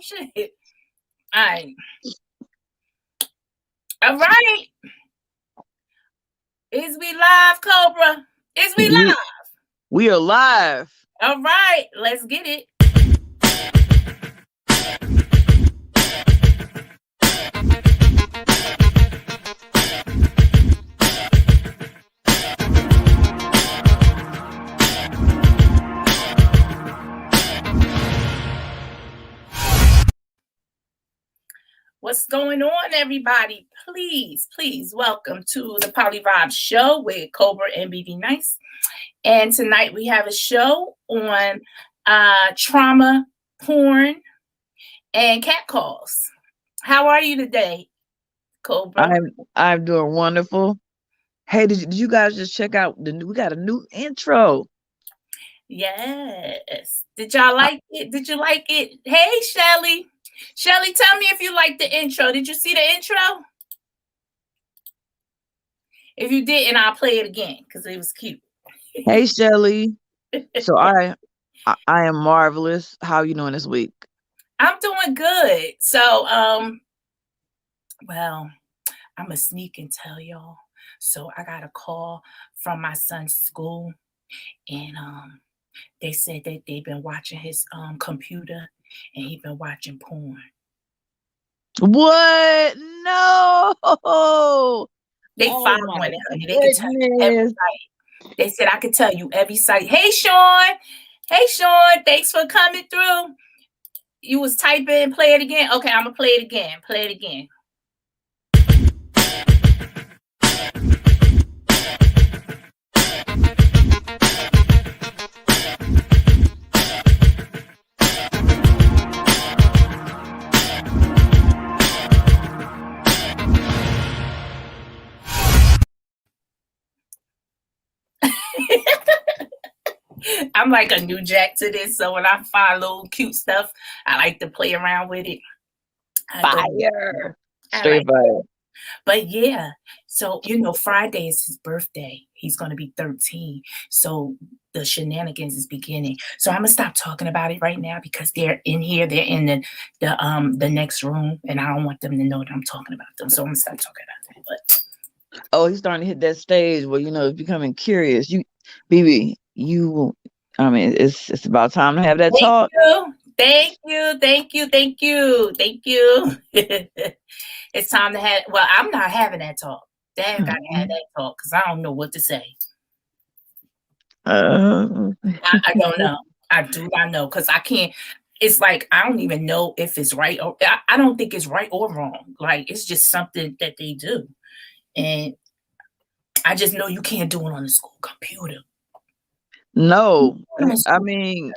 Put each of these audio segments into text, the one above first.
Shit. All right. All right. Is we live, Cobra? Is we We live? we are live. All right. Let's get it. What's going on, everybody? Please welcome to the PolyVibez show with Cobra and BB Nice. And tonight we have a show on trauma, porn, and catcalls. How are you today, Cobra? I'm doing wonderful. Hey, did you guys just check out we got a new intro? Yes. Did y'all like it? Did you like it? Hey, Shelly. Shelly, tell me if you liked the intro. Did you see the intro? If you didn't, I'll play it again because it was cute. Hey, Shelly. So I am marvelous. How are you doing this week? I'm doing good. So, well, I'm gonna sneak and tell y'all. So I got a call from my son's school, and they said that they've been watching his computer and he's been watching porn. What? No. They Oh following my it, honey. They could tell you every goodness. site. They said I could tell you every site. Hey, Sean. Hey, Sean. Thanks for coming through. You was typing. Play it again. Okay, I'm gonna play it again. Play it again. I'm like a new jack to this, so when I find little cute stuff, I like to play around with it. Fire. Straight fire. But yeah, so Friday is his birthday. He's gonna be 13. So the shenanigans is beginning. So I'm gonna stop talking about it right now because they're in here. They're in the next room, and I don't want them to know that I'm talking about them. So I'm gonna stop talking about that. But he's starting to hit that stage where it's becoming curious. BB, it's about time to have that talk. Thank you. It's time to have. Well, I'm not having that talk. Dad got to have that talk because I don't know what to say. I don't know. I do not know because I can't. It's like I don't even know if it's right or I don't think it's right or wrong. Like it's just something that they do, and I just know you can't do it on the school computer. No, I mean,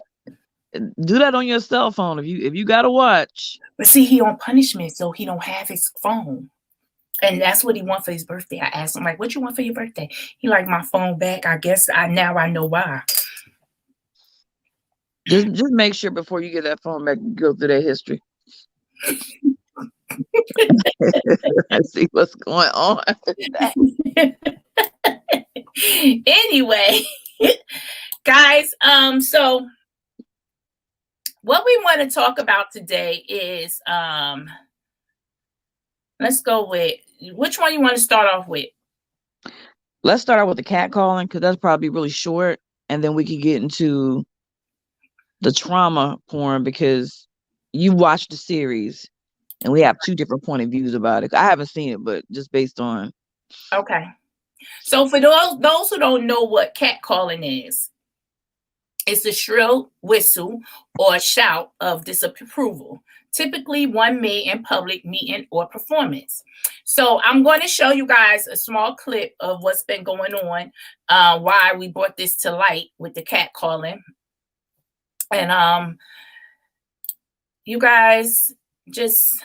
do that on your cell phone if you gotta watch. But see, he on punishment, so he don't have his phone. And that's what he want for his birthday. I asked him, like, what you want for your birthday? He like my phone back. I guess I know why. Just make sure before you get that phone back, you go through that history. I see what's going on. Anyway, guys, so what we want to talk about today is let's go with which one you want to start off with. Let's start out with the catcalling because that's probably really short, and then we can get into the trauma porn because you watched the series and we have two different point of views about it. I haven't seen it, but just based on. Okay. So for those who don't know what catcalling is, it's a shrill whistle or shout of disapproval, typically one made in public meeting or performance. So I'm going to show you guys a small clip of what's been going on, why we brought this to light with the catcalling. And you guys just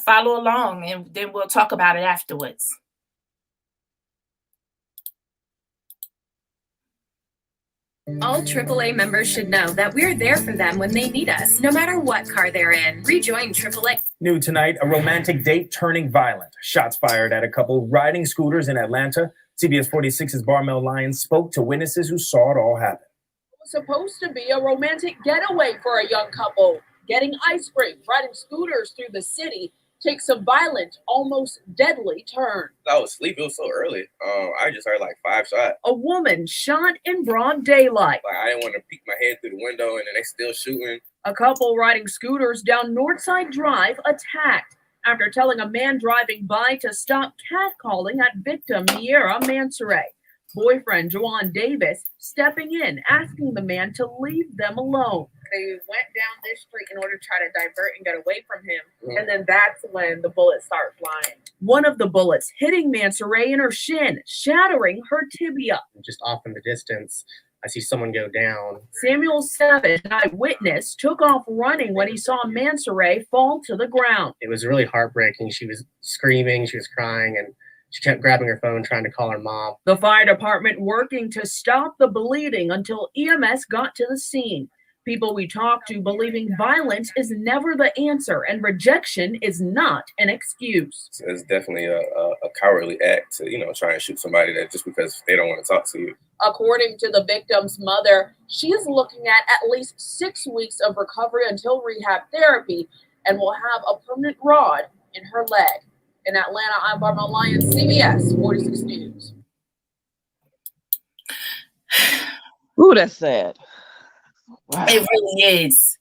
follow along and then we'll talk about it afterwards. All AAA members should know that we're there for them when they need us, no matter what car they're in. Rejoin AAA. New tonight, a romantic date turning violent. Shots fired at a couple riding scooters in Atlanta. CBS 46's Barmel Lyons spoke to witnesses who saw it all happen. It was supposed to be a romantic getaway for a young couple. getting ice cream, riding scooters through the city takes a violent, almost deadly turn. I was asleep. It was so early. I just heard like 5 shots. A woman shot in broad daylight. Like, I didn't want to peek my head through the window, and then they still shooting. A couple riding scooters down Northside Drive attacked after telling a man driving by to stop catcalling at victim Miera Mansoray. Boyfriend Juwan Davis stepping in, asking the man to leave them alone. They went down this street in order to try to divert and get away from him. And then that's when the bullets start flying. One of the bullets hitting Mansoray in her shin, shattering her tibia. Just off in the distance, I see someone go down. Samuel Savage, an eyewitness, took off running when he saw Mansoray fall to the ground. It was really heartbreaking. She was screaming, she was crying, and she kept grabbing her phone, trying to call her mom. The fire department working to stop the bleeding until EMS got to the scene. People we talked to believing violence is never the answer and rejection is not an excuse. It's definitely a cowardly act to, try and shoot somebody that just because they don't want to talk to you. According to the victim's mother, she is looking at least 6 weeks of recovery until rehab therapy and will have a permanent rod in her leg. In Atlanta, I'm Barbara Lyons, CBS 46 News. Ooh, that's sad. Wow. It really is.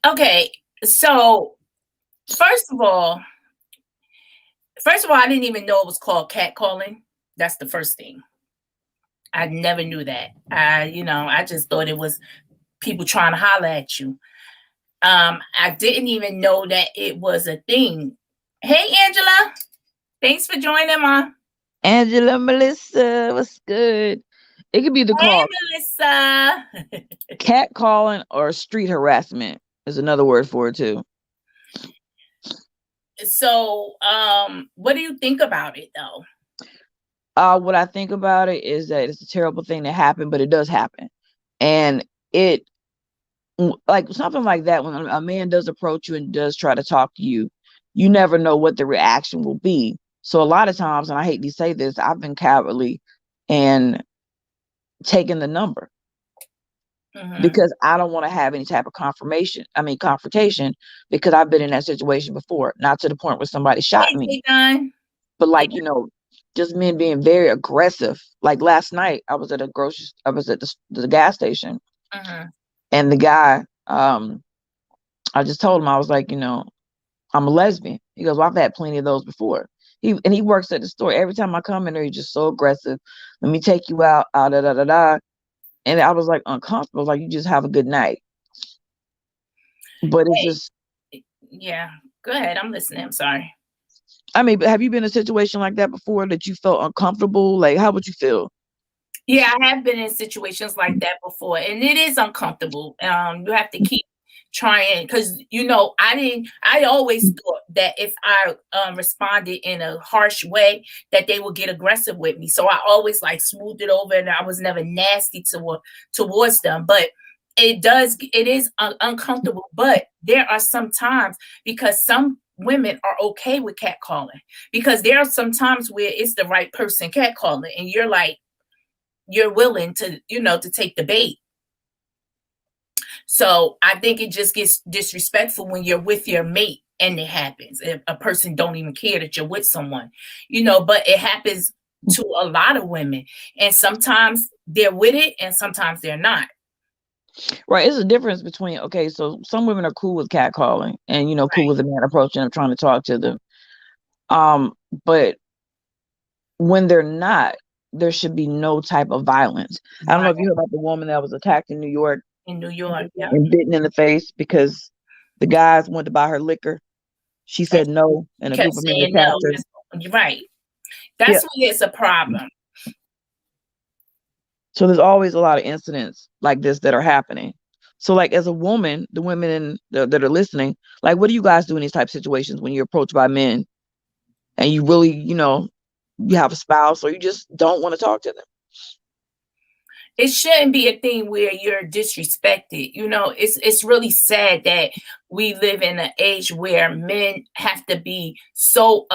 Okay, so first of all, I didn't even know it was called catcalling. That's the first thing. I never knew that. I just thought it was people trying to holler at you. I didn't even know that it was a thing. Hey, Angela. Thanks for joining, Ma. Angela, Melissa, what's good? It could be the call. Melissa. Catcalling or street harassment is another word for it too. So, what do you think about it, though? What I think about it is that it's a terrible thing that happened, but it does happen. And it, like something like that, when a man does approach you and does try to talk to you, you never know what the reaction will be. So a lot of times, and I hate to say this, I've been cowardly and taken the number because I don't want to have any type of confrontation because I've been in that situation before, not to the point where somebody shot me, but like, just men being very aggressive. Like last night, I was at the gas station and the guy, I just told him, I was like, I'm a lesbian. He goes, well, I've had plenty of those before. He works at the store. Every time I come in there, he's just so aggressive. Let me take you out. Da da da da. And I was like uncomfortable. Like, you just have a good night. But it's just. Yeah. Go ahead. I'm listening. I'm sorry. I mean, but have you been in a situation like that before that you felt uncomfortable? Like, how would you feel? Yeah, I have been in situations like that before, and it is uncomfortable. You have to keep trying because I always thought that if I responded in a harsh way that they would get aggressive with me, so I always smoothed it over and I was never nasty towards them. But it is uncomfortable. But there are some times, because some women are okay with catcalling, because there are some times where it's the right person catcalling and you're willing to to take the bait. So I think it just gets disrespectful when you're with your mate and it happens. If a person don't even care that you're with someone, but it happens to a lot of women. And sometimes they're with it and sometimes they're not. Right. It's a difference between, okay, so some women are cool with catcalling and, cool with a man approaching them, trying to talk to them. But when they're not, there should be no type of violence. I don't know if you heard about the woman that was attacked in New York. Yeah. And bitten in the face because the guys went to buy her liquor. She said no, and a group of men attacked her. You're right. That's when it's a problem. So there's always a lot of incidents like this that are happening. So as a woman, the women that are listening, what do you guys do in these type of situations when you're approached by men and you really, you have a spouse or you just don't want to talk to them? It shouldn't be a thing where you're disrespected. It's really sad that we live in an age where men have to be so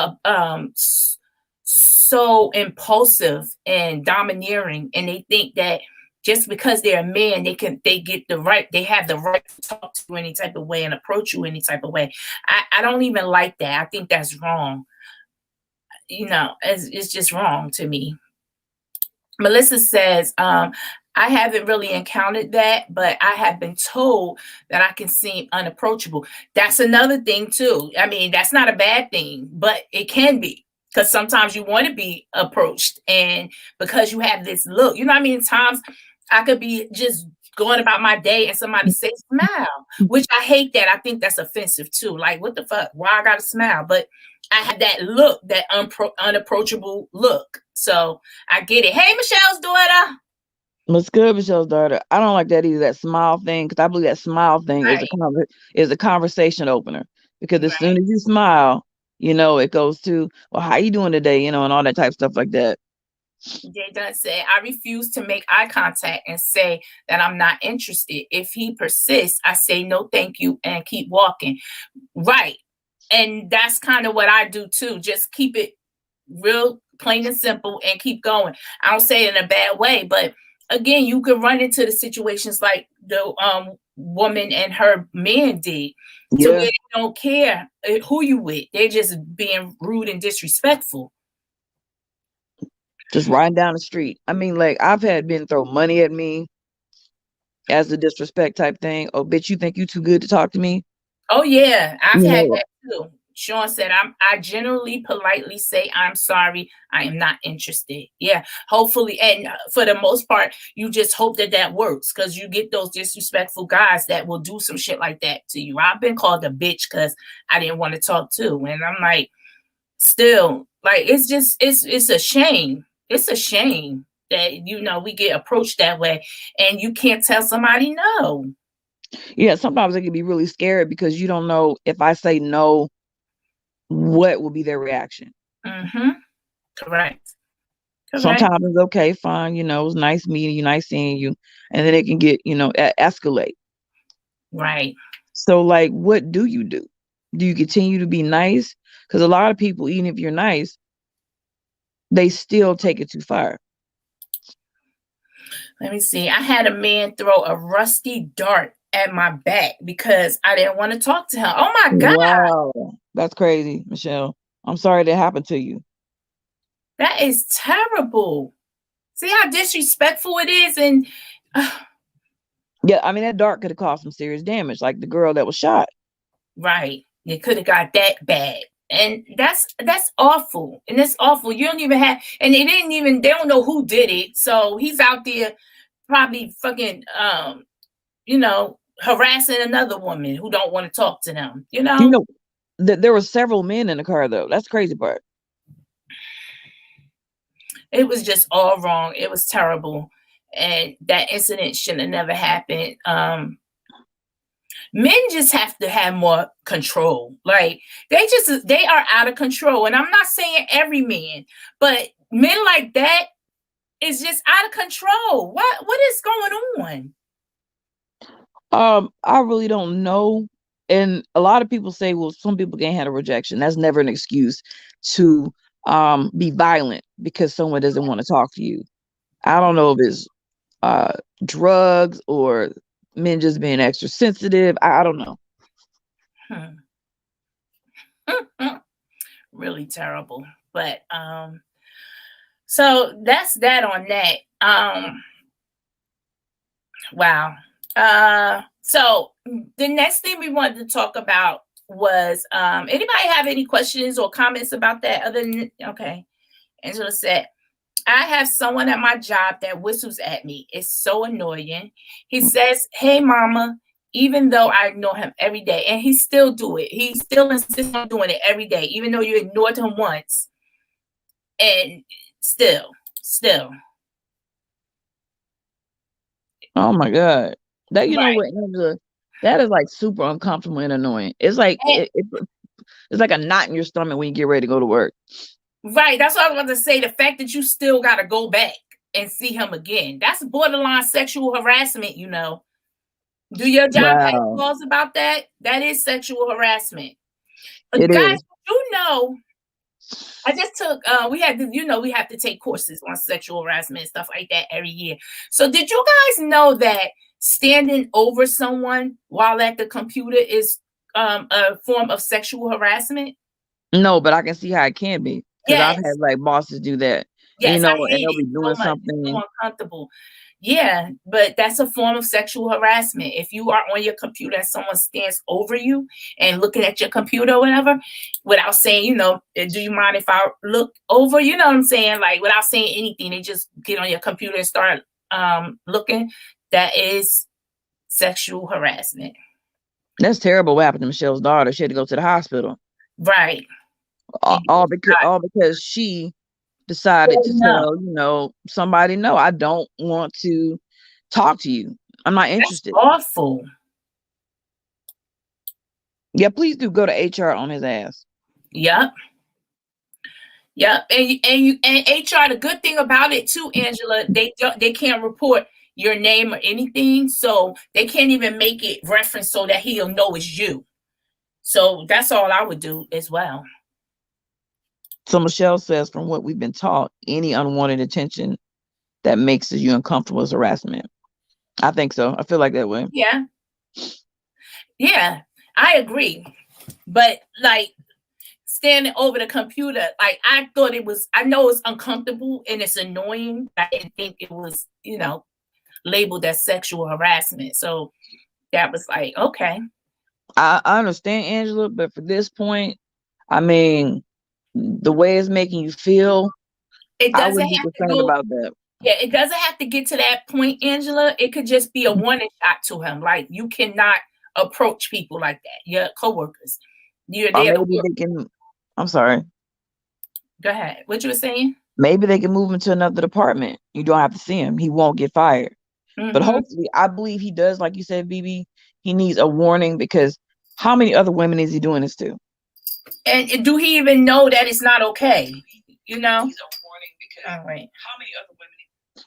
impulsive and domineering, and they think that just because they're a man, they have the right to talk to you any type of way and approach you any type of way. I don't even like that. I think that's wrong. It's just wrong to me. Melissa says, I haven't really encountered that, but I have been told that I can seem unapproachable. That's another thing too. I mean, that's not a bad thing, but it can be, because sometimes you want to be approached, and because you have this look, you know what I mean? Times I could be just going about my day and somebody say smile, which I hate that. I think that's offensive too. Like, what the fuck? Why I gotta smile? But I have that look, that unapproachable look. So I get it. Hey, Michelle's daughter. What's good, Michelle's daughter? I don't like that either, that smile thing, because I believe that smile thing is a conversation opener. Because as soon as you smile, it goes to, well, how you doing today? And all that type of stuff like that. Jay Dunn said, I refuse to make eye contact and say that I'm not interested. If he persists, I say no, thank you, and keep walking. Right. And that's kind of what I do too. Just keep it real plain and simple and keep going. I don't say it in a bad way, but again, you could run into the situations like the woman and her man did. Yeah. So they don't care who you with. They're just being rude and disrespectful. Just riding down the street. I mean, like, I've had men throw money at me as a disrespect type thing. Oh, bitch, you think you too good to talk to me? Oh yeah, I've had that too. Sean said, I generally politely say, I'm sorry, I am not interested. Yeah, hopefully. And for the most part, you just hope that works, because you get those disrespectful guys that will do some shit like that to you. I've been called a bitch because I didn't want to talk to. And I'm like, still, like, it's a shame. It's a shame that, we get approached that way and you can't tell somebody no. Yeah, sometimes it can be really scary because you don't know, if I say no, what will be their reaction. Mm-hmm. Correct. Sometimes it's okay, fine, it was nice meeting you, nice seeing you, and then it can get, escalate. Right. So, like, what do you do? Do you continue to be nice? Because a lot of people, even if you're nice, they still take it too far. Let me see. I had a man throw a rusty dart at my back because I didn't want to talk to him. Oh my God. Wow. That's crazy, Michelle. I'm sorry that happened to you. That is terrible. See how disrespectful it is? And yeah, I mean, that dart could have caused some serious damage, like the girl that was shot. Right. It could have got that bad. And that's awful. And it's awful. You don't even have, and they don't know who did it. So he's out there probably fucking, harassing another woman who don't want to talk to them, there were several men in the car, though. That's the crazy part. It was just all wrong. It was terrible. And that incident shouldn't have never happened. Men just have to have more control. Like, they are out of control. And I'm not saying every man, but men like that is just out of control. What is going on? I really don't know. And a lot of people say, well, some people can't handle rejection. That's never an excuse to be violent because someone doesn't want to talk to you. I don't know if it's drugs or men just being extra sensitive. I don't know. Really terrible. But so that's that on that. Wow. So the next thing we wanted to talk about was anybody have any questions or comments about that other than okay. Angela said, I have someone at my job that whistles at me. It's so annoying. He says, hey, mama, even though I ignore him every day, and he still do it. He still insists on doing it every day, even though you ignored him once. And still. Oh my God. That, you know what, Angela, that is like super uncomfortable and annoying. It's like, it's like a knot in your stomach when you get ready to go to work. Right. That's what I was about to say. The fact that you still got to go back and see him again. That's borderline sexual harassment, Do your job have laws about that? That is sexual harassment. But guys, I just took we had to, we have to take courses on sexual harassment and stuff like that every year. So did you guys know that standing over someone while at the computer is a form of sexual harassment? No, but I can see how it can be because I've Yes. had like bosses do that. Yes, I And hate they'll it be doing so much. It's something. so uncomfortable. Yeah, but that's a form of sexual harassment. If you are on your computer and someone stands over you and looking at your computer or whatever, without saying, do you mind if I look over? You know what I'm saying? Like without saying anything, they just get on your computer and start looking. That is sexual harassment. That's terrible what happened to Michelle's daughter. She had to go to the hospital. Right. All because she decided to tell, somebody, no, I don't want to talk to you. I'm not interested. That's awful. Yeah, please do go to HR on his ass. Yep. Yep. And HR, the good thing about it too, Angela, they can't report your name or anything, so they can't even make it reference so that he'll know it's you. So that's all I would do as well. So Michelle says, from what we've been taught, any unwanted attention that makes you uncomfortable is harassment. I think so. I feel like that way. Yeah. Yeah, I agree. But like standing over the computer, like I know it's uncomfortable and it's annoying. I didn't think it was, labeled as sexual harassment. So that was like, okay. I understand, Angela, but for this point, I mean, the way it's making you feel, I wouldn't be concerned about that. Yeah, it doesn't have to get to that point, Angela. It could just be a warning shot to him. Like, you cannot approach people like that. Your coworkers. You're there. I'm sorry. Go ahead. What you were saying? Maybe they can move him to another department. You don't have to see him. He won't get fired. Mm-hmm. But hopefully, I believe he does, like you said, BB. He needs a warning because how many other women is he doing this to? And do he even know that it's not okay? Needs a warning because all right. How many other women?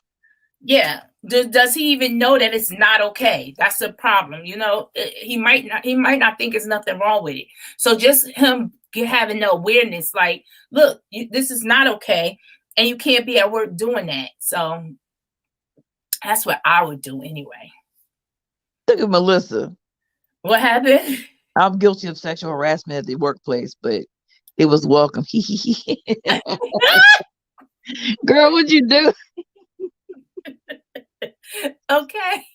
Yeah. Does he even know that it's not okay? That's the problem. He might not think there's nothing wrong with it. So just him having the awareness, like, look, this is not okay, and you can't be at work doing that. So that's what I would do anyway. Look at Melissa. What happened? I'm guilty of sexual harassment at the workplace, but it was welcome. Girl, what'd you do? Okay.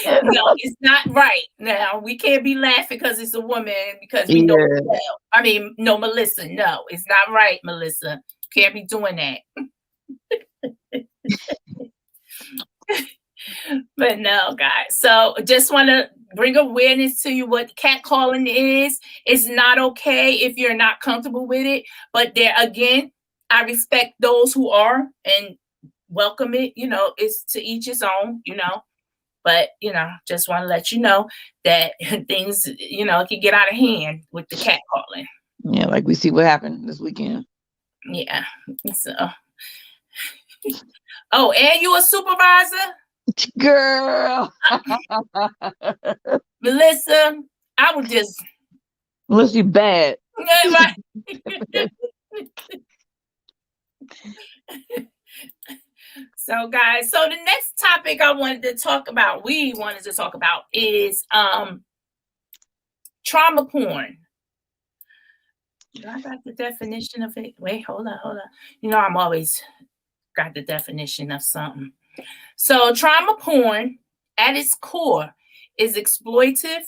No, it's not right. Now we can't be laughing because it's a woman because we know. Well. I mean, no, Melissa. No, it's not right, Melissa. Can't be doing that. But no, guys. So just want to bring awareness to you what catcalling is. It's not okay if you're not comfortable with it. But there again, I respect those who are and welcome it. It's to each his own, But, just want to let you know that things, it can get out of hand with the catcalling. Yeah, like we see what happened this weekend. Yeah. So. Oh, and you a supervisor? Girl. Melissa, I would just. Melissa, you bad. Yeah, right. So, guys, the next topic we wanted to talk about is trauma porn. Do I got the definition of it? Wait, hold on. I'm always got the definition of something. So, trauma porn, at its core, is exploitive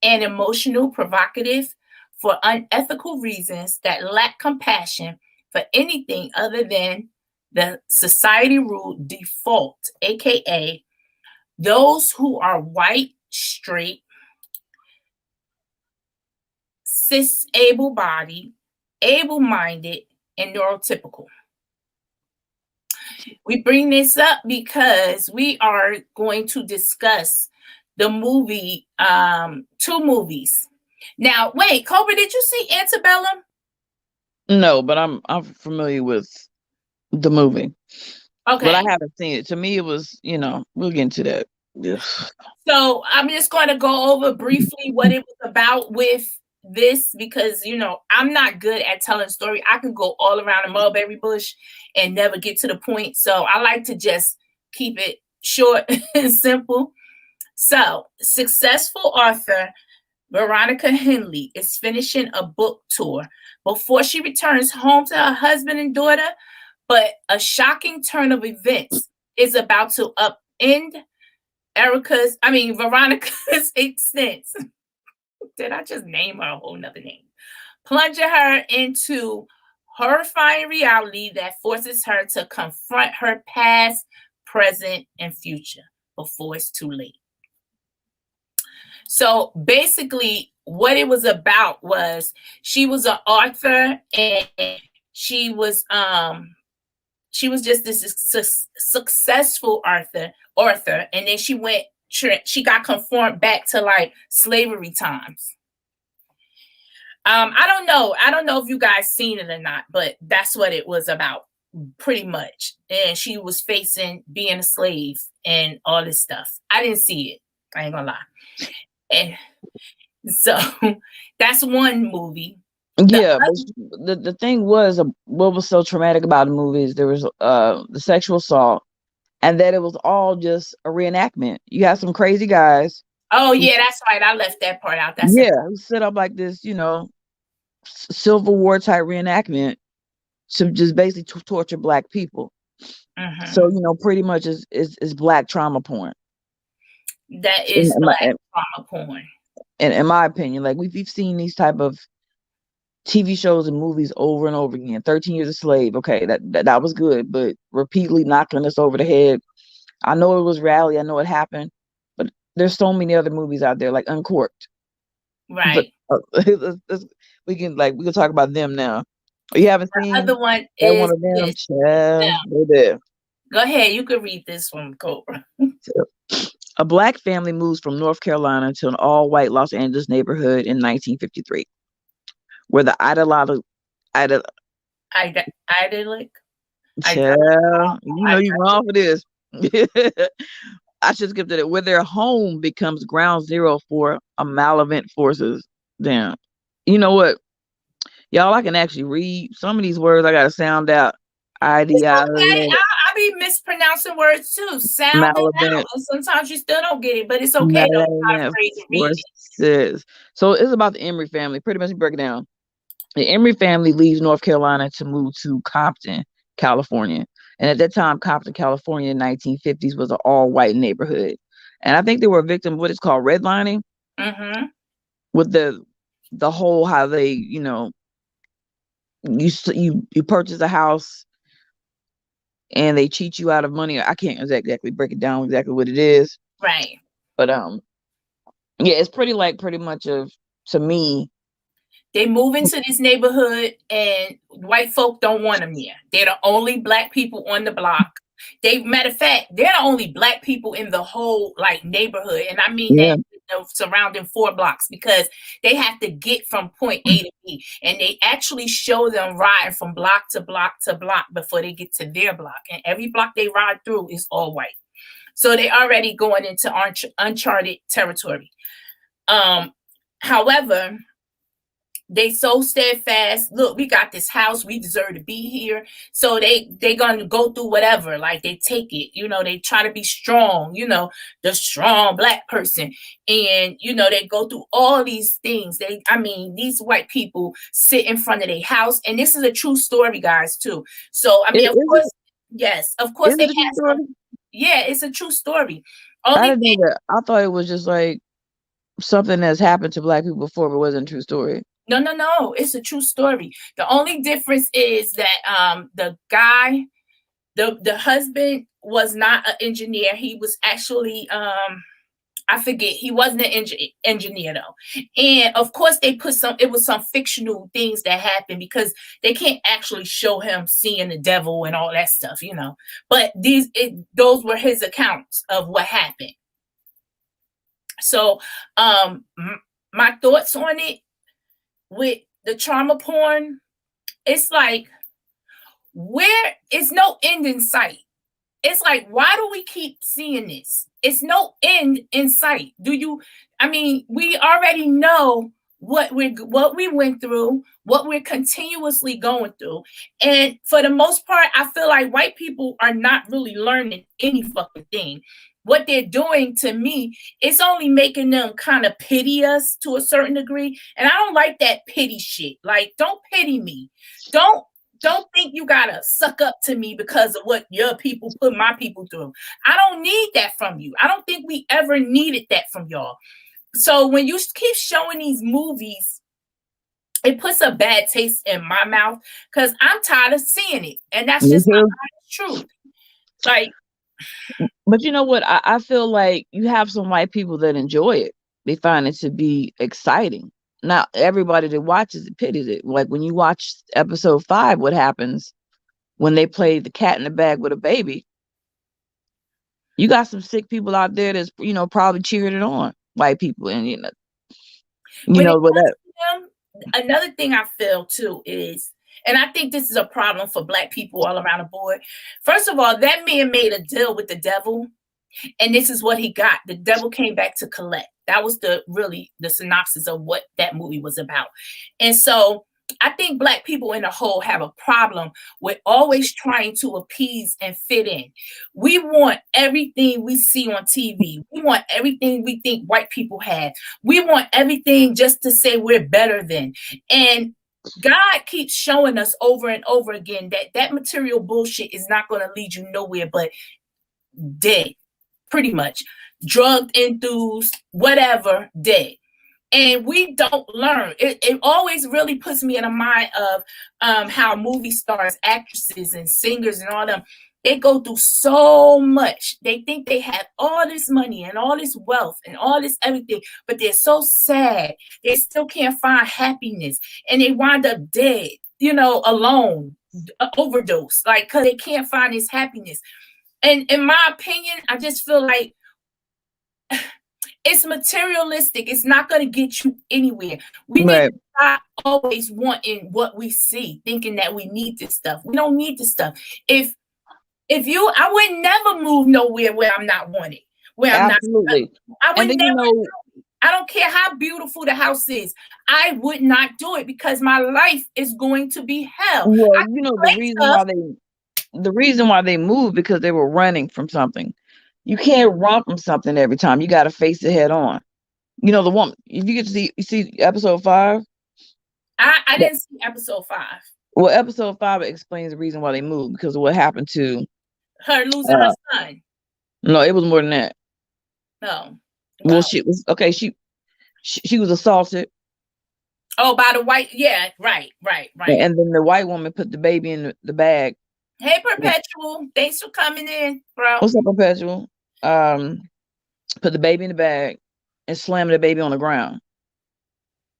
and emotional provocative for unethical reasons that lack compassion for anything other than the society rule default, aka those who are white, straight, cis, able-bodied, able-minded, and neurotypical. We bring this up because we are going to discuss the movie, 2 movies. Now, wait, Cobra, did you see Antebellum? No, but I'm familiar with the movie. Okay. But I haven't seen it. To me, it was, we'll get into that. Ugh. So I'm just going to go over briefly what it was about with this because, I'm not good at telling story. I could go all around the mulberry bush and never get to the point. So I like to just keep it short and simple. So, successful author Veronica Henley is finishing a book tour before she returns home to her husband and daughter, but a shocking turn of events is about to upend Veronica's existence. Did I just name her a whole nother name? Plunging her into horrifying reality that forces her to confront her past, present, and future before it's too late. So basically, what it was about was she was an author, and she was just this successful author, and then she got conformed back to like slavery times. I don't know if you guys seen it or not, but that's what it was about pretty much. And she was facing being a slave and all this stuff. I didn't see it. I ain't gonna lie. And so that's one movie. Yeah, but the thing was, what was so traumatic about the movie is there was the sexual assault, and that it was all just a reenactment. You have some crazy guys. Oh yeah, that's right. I left that part out. That's who set up like this, Civil War type reenactment to just basically torture Black people. Mm-hmm. So pretty much is Black trauma porn. That is Black trauma porn. And in my opinion, like we've seen these type of TV shows and movies over and over again. 13 Years a Slave. Okay, that was good, but repeatedly knocking us over the head. I know it was reality. I know it happened, but there's so many other movies out there, like Uncorked. Right. But, we can talk about them now. You haven't seen the other one is one of them? There. Go ahead. You can read this one, Cobra. A Black family moves from North Carolina to an all-white Los Angeles neighborhood in 1953, where the idyllic. You're wrong for this. I should skip to it. Where their home becomes ground zero for malevolent forces. Damn. You know what? Y'all, I can actually read some of these words. I got to sound out. I be mispronouncing words too. Sound it out. And sometimes you still don't get it, but it's okay. So it's about the Emory family. Pretty much break it down. The Emory family leaves North Carolina to move to Compton, California. And at that time, Compton, California in the 1950s was an all-white neighborhood. And I think they were a victim of what is called redlining. Mm-hmm. With the whole how they, you purchase a house and they cheat you out of money. I can't exactly break it down exactly what it is. Right. But yeah, it's pretty much to me. They move into this neighborhood and white folk don't want them there. They're the only Black people on the block. Matter of fact, they're the only Black people in the whole neighborhood. And I mean that surrounding 4 blocks, because they have to get from point A to B. And they actually show them riding from block to block to block before they get to their block. And every block they ride through is all white. So they already going into uncharted territory. However, they so steadfast. Look, we got this house. We deserve to be here. So they gonna go through whatever. Like they take it. They try to be strong. The strong Black person. And they go through all these things. These white people sit in front of their house, and this is a true story, guys, too. So of course, yes, of course they have. Yeah, it's a true story. I didn't know that. I thought it was just like something that's happened to Black people before, but it wasn't a true story. No. It's a true story. The only difference is that the guy, the husband was not an engineer. He was actually I forget. He wasn't an engineer though. And of course they put some fictional things that happened because they can't actually show him seeing the devil and all that stuff, But those were his accounts of what happened. So my thoughts on it with the trauma porn, it's like where is no end in sight. It's like, why do we keep seeing this? It's no end in sight. We already know what we went through, what we're continuously going through. And for the most part, I feel like white people are not really learning any fucking thing. What they're doing, to me, it's only making them kind of pity us to a certain degree. And I don't like that pity shit. Like, don't pity me. Don't think you gotta suck up to me because of what your people put my people through. I don't need that from you. I don't think we ever needed that from y'all. So when you keep showing these movies, it puts a bad taste in my mouth because I'm tired of seeing it. And that's just my truth. Like, but you know what? I feel like you have some white people that enjoy it. They find it to be exciting. Not everybody that watches it pities it. Like when you watch episode 5, what happens when they play the cat in the bag with a baby? You got some sick people out there that's, you know, probably cheering it on, white people. And, you know what that. Another thing I feel too is, and I think this is a problem for Black people all around the board. First of all, that man made a deal with the devil, and this is what he got. The devil came back to collect. That was the synopsis of what that movie was about. And so I think Black people in a whole have a problem with always trying to appease and fit in. We want everything we see on TV. We want everything we think white people have. We want everything just to say we're better than. And God keeps showing us over and over again that material bullshit is not going to lead you nowhere but dead, pretty much. Drugged, enthused, whatever, dead. And we don't learn. It always really puts me in a mind of how movie stars, actresses, and singers and all them, they go through so much. They think they have all this money and all this wealth and all this everything, but they're so sad. They still can't find happiness. And they wind up dead, alone, overdose, like, because they can't find this happiness. And in my opinion, I just feel like it's materialistic. It's not going to get you anywhere. We need to stop always wanting what we see, thinking that we need this stuff. We don't need this stuff. I would never move nowhere where I'm not wanted. Where I'm Absolutely. I would never. I don't care how beautiful the house is. I would not do it because my life is going to be hell. Well, the reason why they moved because they were running from something. You can't run from something every time. You got to face it head on. The woman. If you get to see episode 5. I didn't see episode 5. Well, episode 5 explains the reason why they moved because of what happened to her losing her son. No, it was more than that. No. Well, she was okay. She was assaulted. Oh, by the white. Yeah, right. And then the white woman put the baby in the bag. Hey, Perpetual. Thanks for coming in, bro. What's up, Perpetual? Put the baby in the bag and slammed the baby on the ground.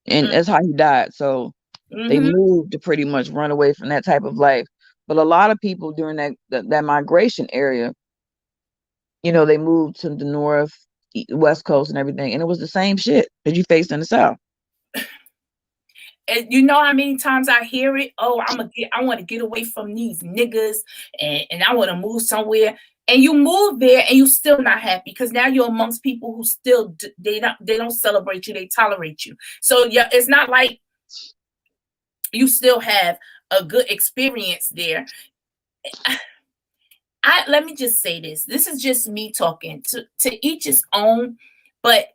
And that's how he died. So they moved to pretty much run away from that type of life. But a lot of people during that migration area, they moved to the north, west coast and everything. And it was the same shit that you faced in the south. And you know how many times I hear it? Oh, I want to get away from these niggas and I want to move somewhere. And you move there and you still not happy because now you're amongst people who still they don't celebrate you, they tolerate you. So yeah, it's not like you still have a good experience there. Let me just say this. This is just me talking to each his own, but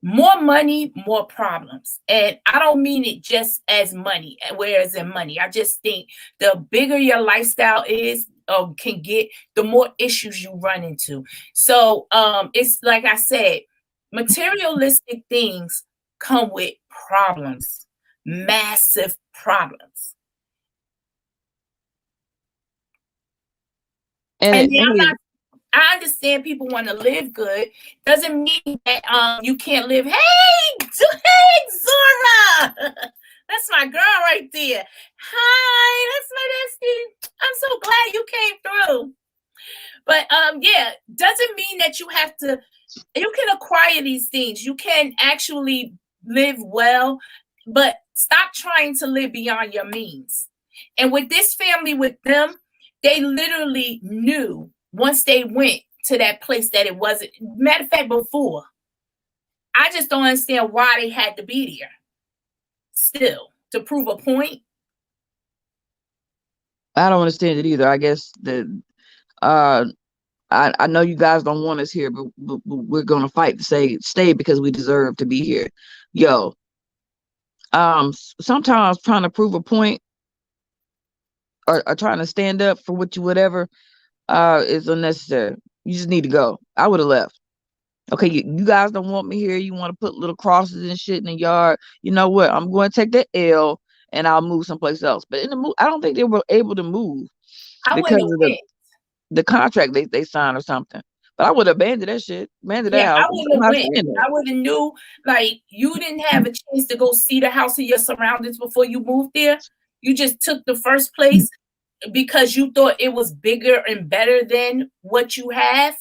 more money, more problems. And I don't mean it just as money, whereas in money. I just think the bigger your lifestyle is or can get, the more issues you run into. So it's like I said, materialistic things come with problems, massive problems. And I understand people want to live good. Doesn't mean that you can't live. Hey, Zora. That's my girl right there. Hi, that's my bestie. I'm so glad you came through. But yeah, doesn't mean that you can acquire these things. You can actually live well, but stop trying to live beyond your means. And with this family, with them, they literally knew once they went to that place that it wasn't. Matter of fact, before, I just don't understand why they had to be there. still to prove a point? I don't understand it either. I guess that I know you guys don't want us here, but we're gonna fight to stay because we deserve to be here. Yo, sometimes trying to prove a point or trying to stand up for what you whatever is unnecessary. You just need to go. I would have left. Okay, you guys don't want me here. You want to put little crosses and shit in the yard. You know what? I'm going to take that L and I'll move someplace else. But in the move, I don't think they were able to move I because wouldn't of have went. the contract they signed or something. But I would have abandoned that shit, abandoned that Yeah, I house. wouldn't I'm have not went. staying there. I would have knew, like, you didn't have a chance to go see the house of your surroundings before you moved there. You just took the first place because you thought it was bigger and better than what you have.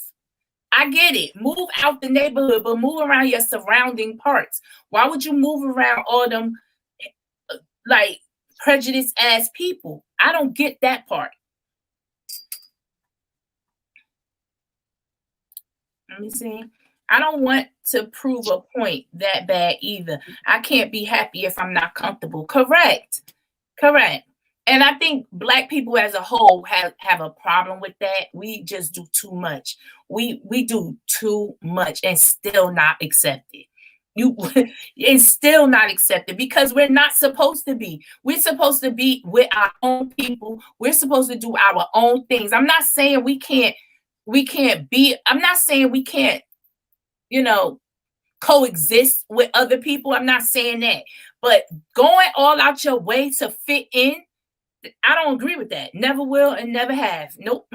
I get it. Move out the neighborhood, but move around your surrounding parts. Why would you move around all them like prejudiced ass people? I don't get that part. Let me see. I don't want to prove a point that bad either. I can't be happy if I'm not comfortable. Correct. And I think Black people as a whole have a problem with that. We just do too much. We do too much and still not accept it. It's still not accepted because we're not supposed to be. We're supposed to be with our own people. We're supposed to do our own things. I'm not saying we can't be, I'm not saying we can't, coexist with other people. I'm not saying that. But going all out your way to fit in, I don't agree with that. Never will and never have. Nope.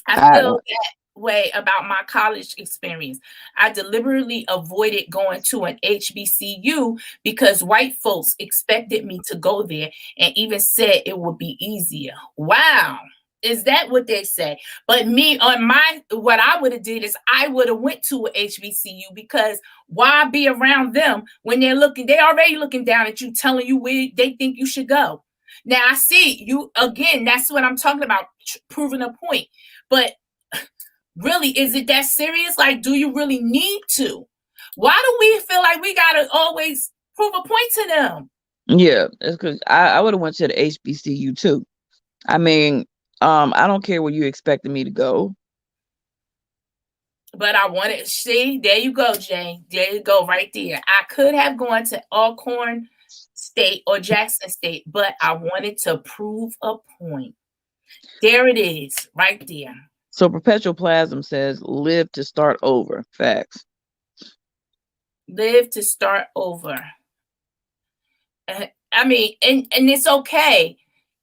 I feel that way about my college experience. I deliberately avoided going to an HBCU because white folks expected me to go there and even said it would be easier. Wow. Is that what they say? But me what I would have did is I would have went to a HBCU because why be around them when they already looking down at you, telling you where they think you should go. Now I see you again. That's what I'm talking about, proving a point. But really, is it that serious? Like, do you really need to? Why do we feel like we gotta always prove a point to them? Yeah, it's because I would have went to the HBCU too. I mean, I don't care where you expected me to go. But I wanted, see, there you go, Jay. There you go, right there. I could have gone to Alcorn State or Jackson State, but I wanted to prove a point. There it is, right there. So Perpetual Plasm says, live to start over. Facts. Live to start over. I mean, and it's okay.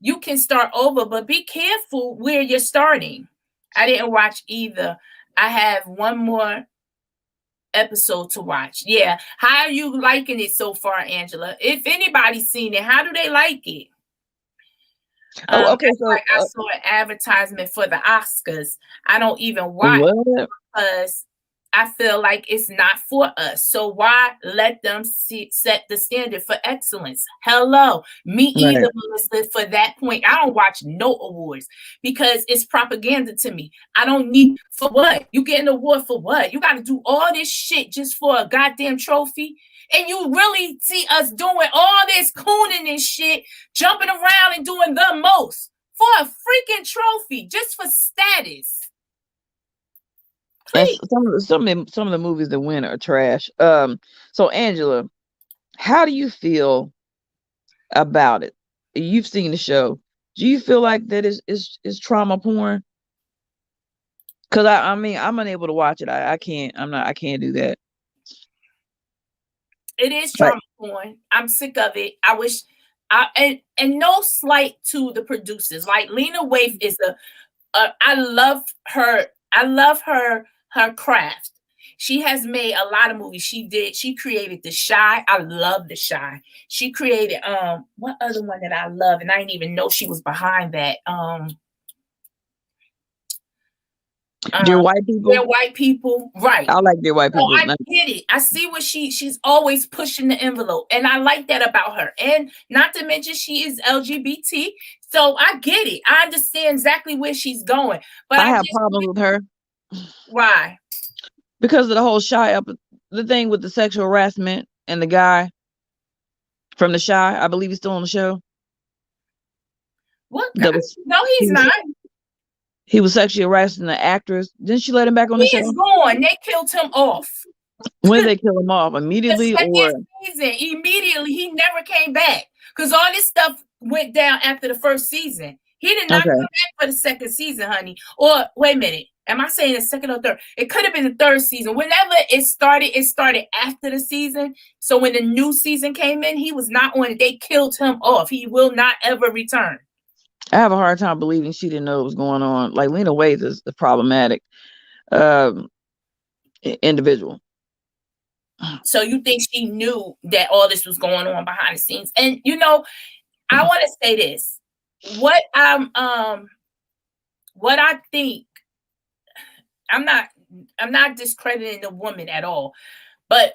You can start over, but be careful where you're starting. I didn't watch either. I have one more episode to watch. Yeah. How are you liking it so far, Angela? If anybody's seen it, how do they like it? Oh, okay. So I saw an advertisement for the Oscars. I don't even watch because I feel like it's not for us. So why let them set the standard for excellence? Hello, me either, Melissa. For that point, I don't watch no awards because it's propaganda to me. I don't need, for what? You get an award for what? You got to do all this shit just for a goddamn trophy? And you really see us doing all this cooning and shit, jumping around and doing the most for a freaking trophy, just for status. And some of the movies that win are trash. So Angela, how do you feel about it? You've seen the show. Do you feel like that is trauma porn? Because I mean, I'm unable to watch it. I can't do that. It is trauma porn. I'm sick of it. I wish and no slight to the producers. Like Lena Waithe is I love her. I love her craft. She has made a lot of movies. She created The Chi. I love The Chi. She created what other one that I love, and I didn't even know she was behind that. Dear White People. Dear White People, right? I like Dear White People. I get it. I see what she's always pushing the envelope, and I like that about her. And not to mention, she is LGBT, so I get it. I understand exactly where she's going. But I have problems with her. Why? Because of the whole the thing with the sexual harassment and the guy from The Shy. I believe he's still on the show. What guy? That was No, he's he was, not. he was sexually harassing the actress. Didn't she let him back on He the show? is gone. They killed him off. When did they kill him off? The Immediately or second season, immediately, he never came back because all this stuff went down after the first season. He did not okay? come back for the second season, honey. Or wait a minute, am I saying the second or third? It could have been the third season. Whenever it started after the season. So when the new season came in, he was not on it. They killed him off. He will not ever return. I have a hard time believing she didn't know what was going on. Like Lena Waithe is the problematic individual. So you think she knew that all this was going on behind the scenes? And you know, I want to say this. What I think, I'm not discrediting the woman at all, but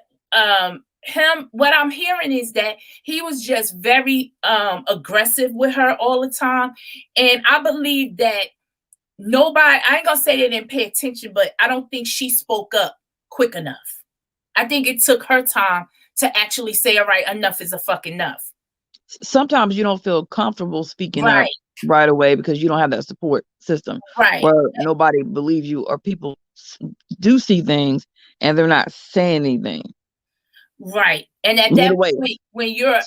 what I'm hearing is that he was just very aggressive with her all the time. And I believe that I ain't gonna say they didn't pay attention, but I don't think she spoke up quick enough. I think it took her time to actually say, all right, enough is a fuck enough. Sometimes you don't feel comfortable speaking Right. up right away because you don't have that support system, Right. or nobody believes you, or people do see things and they're not saying anything. Right. And at Lena that Waithe. point, when you're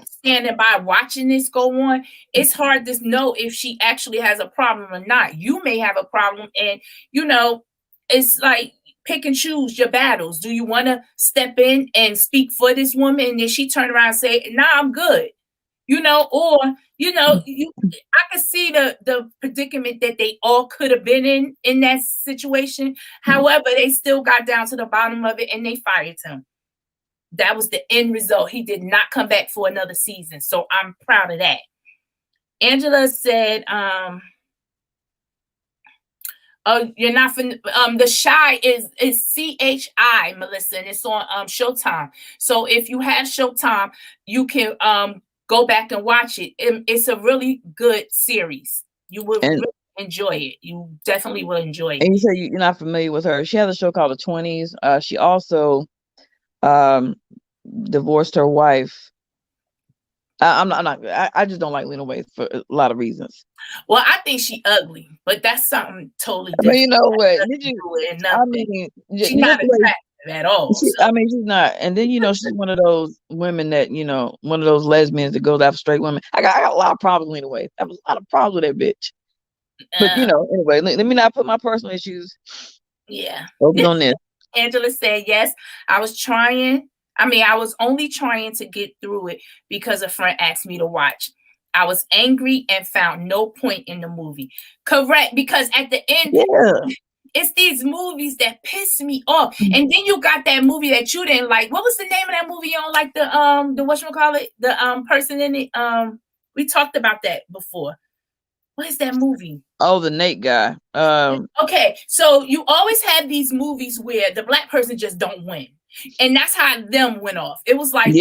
standing by watching this go on, it's hard to know if she actually has a problem or not. You may have a problem, and you know, it's like pick and choose your battles. Do you want to step in and speak for this woman, and then she turn around and say, "Nah, I'm good," you know, or you know, I could see the predicament that they all could have been in that situation. However, they still got down to the bottom of it and they fired him. That was the end result. He did not come back for another season. So I'm proud of that. Angela said, oh, you're not The Shy is CHI, Melissa, and it's on Showtime. So if you have Showtime, you can go back and watch it. It's a really good series. You will really enjoy it. You definitely will enjoy it. And you say you're not familiar with her. She has a show called The 20s. She also divorced her wife. I'm not. I just don't like Lena Waithe for a lot of reasons. Well, I think she ugly, but that's something totally I different. mean, you know what? I mean, she's not attractive at all. I mean, she's not. And then she's one of those women that one of those lesbians that goes after straight women. I got a lot of problems with Lena Waithe. I have a lot of problems with that bitch. But anyway, let me not put my personal issues. Yeah. Focus on this. Angela said, yes, I was only trying to get through it because a friend asked me to watch. I was angry and found no point in the movie. Correct, because at the end, it's these movies that piss me off. And then you got that movie that you didn't like. What was the name of that movie? You don't like the whatchamacallit? The person in it. We talked about that before. What is that movie? Oh, the Nate guy. Okay, so you always have these movies where the black person just don't win. And that's how them went off. It was like,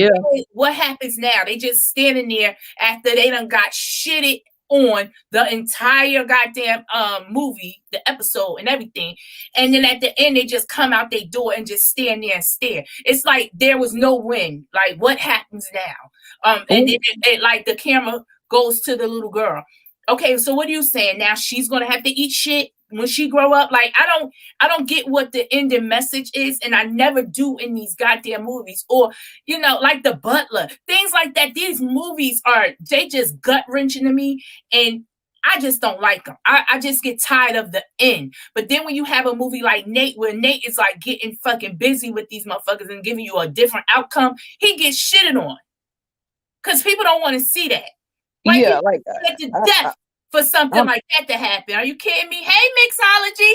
what happens now? They just standing there after they done got shitted on the entire goddamn movie, the episode and everything. And then at the end, they just come out their door and just stand there and stare. It's like there was no win. Like, what happens now? And it like the camera goes to the little girl. Okay, so what are you saying? Now she's gonna have to eat shit when she grow up? Like, I don't get what the ending message is, and I never do in these goddamn movies. Or, like The Butler, things like that. These movies they just gut-wrenching to me, and I just don't like them. I just get tired of the end. But then when you have a movie like Nate, where Nate is like getting fucking busy with these motherfuckers and giving you a different outcome, he gets shitted on. Because people don't want to see that. Like, to death for something like that to happen. Are you kidding me? Hey, Mixology.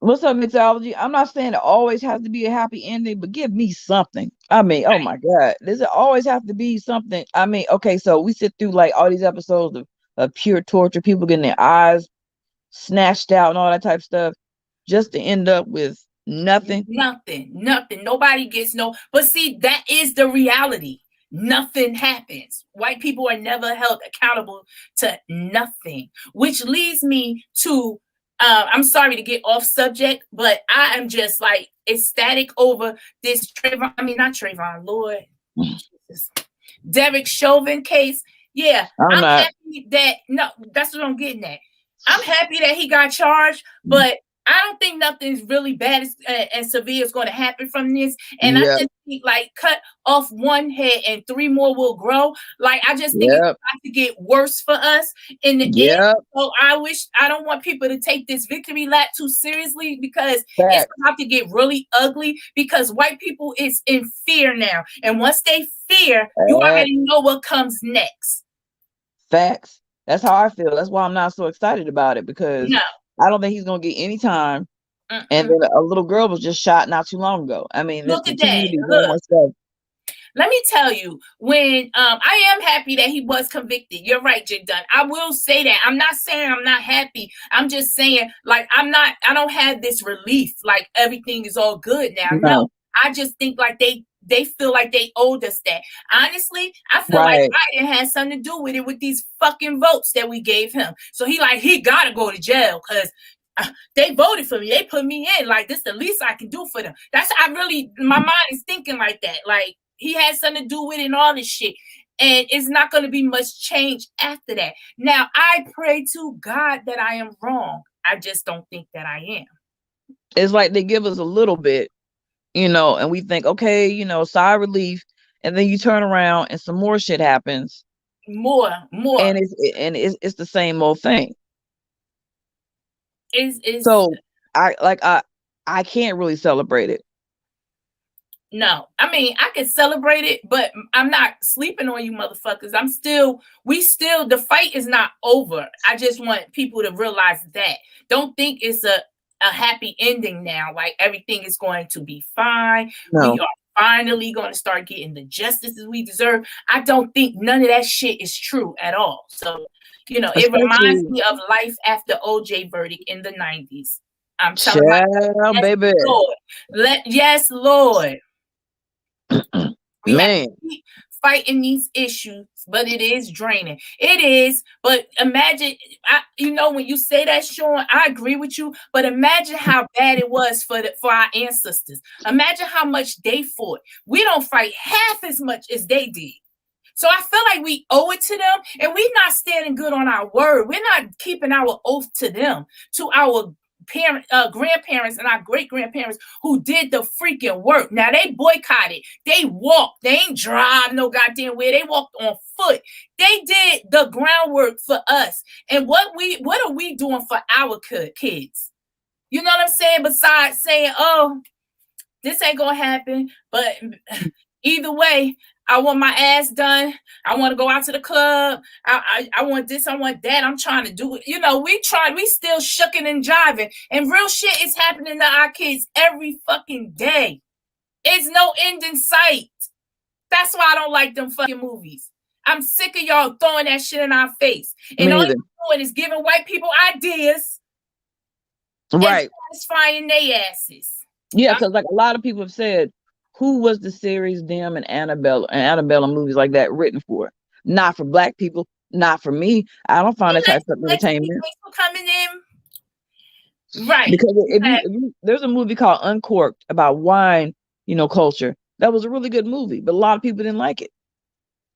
What's up, Mixology? I'm not saying it always has to be a happy ending, but give me something. I mean, oh my God, does it always have to be something? I mean, okay, so we sit through like all these episodes of pure torture, people getting their eyes snatched out and all that type of stuff, just to end up with nothing. Nothing. Nobody gets but see, that is the reality. Nothing happens. White people are never held accountable to nothing, which leads me to, I'm sorry to get off subject, but I am just like ecstatic over this not Trayvon, Lord, Jesus. Derek Chauvin case. Yeah, I'm not. happy that that's what I'm getting at. I'm happy that he got charged, but I don't think nothing's really bad and severe is going to happen from this. And I just think like cut off one head and 3 more will grow. Like I just think it's about to get worse for us in the end. So I don't want people to take this victory lap too seriously because it's about to get really ugly because white people is in fear now. And once they fear, you already know what comes next. Facts. That's how I feel. That's why I'm not so excited about it because I don't think he's gonna get any time. And then a little girl was just shot not too long ago. I mean, look at that. Look. Let me tell you, when I am happy that he was convicted. You're right, Jig Dunn. I will say that. I'm not saying I'm not happy. I'm just saying, like, I don't have this relief, like everything is all good now. No, I just think like they feel like they owed us that. Honestly, I feel like Biden has something to do with it with these fucking votes that we gave him. So he gotta go to jail because they voted for me. They put me in. Like, this is the least I can do for them. My mind is thinking like that. Like, he has something to do with it and all this shit. And it's not going to be much change after that. Now, I pray to God that I am wrong. I just don't think that I am. It's like they give us a little bit, and we think, okay, sigh of relief. And then you turn around and some more shit happens. More. And it's the same old thing. So I can't really celebrate it. No, I mean, I can celebrate it, but I'm not sleeping on you motherfuckers. The fight is not over. I just want people to realize that. Don't think it's a happy ending now. Like everything is going to be fine. No. We are finally going to start getting the justice we deserve. I don't think none of that shit is true at all. So, it reminds me of life after OJ verdict in the 90s. I'm telling you, baby. Lord. Yes, Lord. We have to keep fighting these issues, but it is draining. It is, but imagine, when you say that, Sean, I agree with you, but imagine how bad it was for our ancestors. Imagine how much they fought. We don't fight half as much as they did. So I feel like we owe it to them, and we're not standing good on our word. We're not keeping our oath to them, to our grandparents and our great-grandparents who did the freaking work. Now they boycotted. They walked. They ain't drive no goddamn way. They walked on foot. They did the groundwork for us. And what are we doing for our kids? You know what I'm saying? Besides saying, oh, this ain't gonna happen. But either way, I want my ass done. I want to go out to the club. I want this. I want that. I'm trying to do it. We still shucking and jiving. And real shit is happening to our kids every fucking day. It's no end in sight. That's why I don't like them fucking movies. I'm sick of y'all throwing that shit in our face. And all you're doing is giving white people ideas. Right. And satisfying their asses. Yeah, because like a lot of people have said, who was the series Them and Annabelle movies like that written for? Not for black people, not for me. I don't find that type of entertainment. Thanks for coming in. Right. Because there's a movie called Uncorked about wine, culture. That was a really good movie, but a lot of people didn't like it.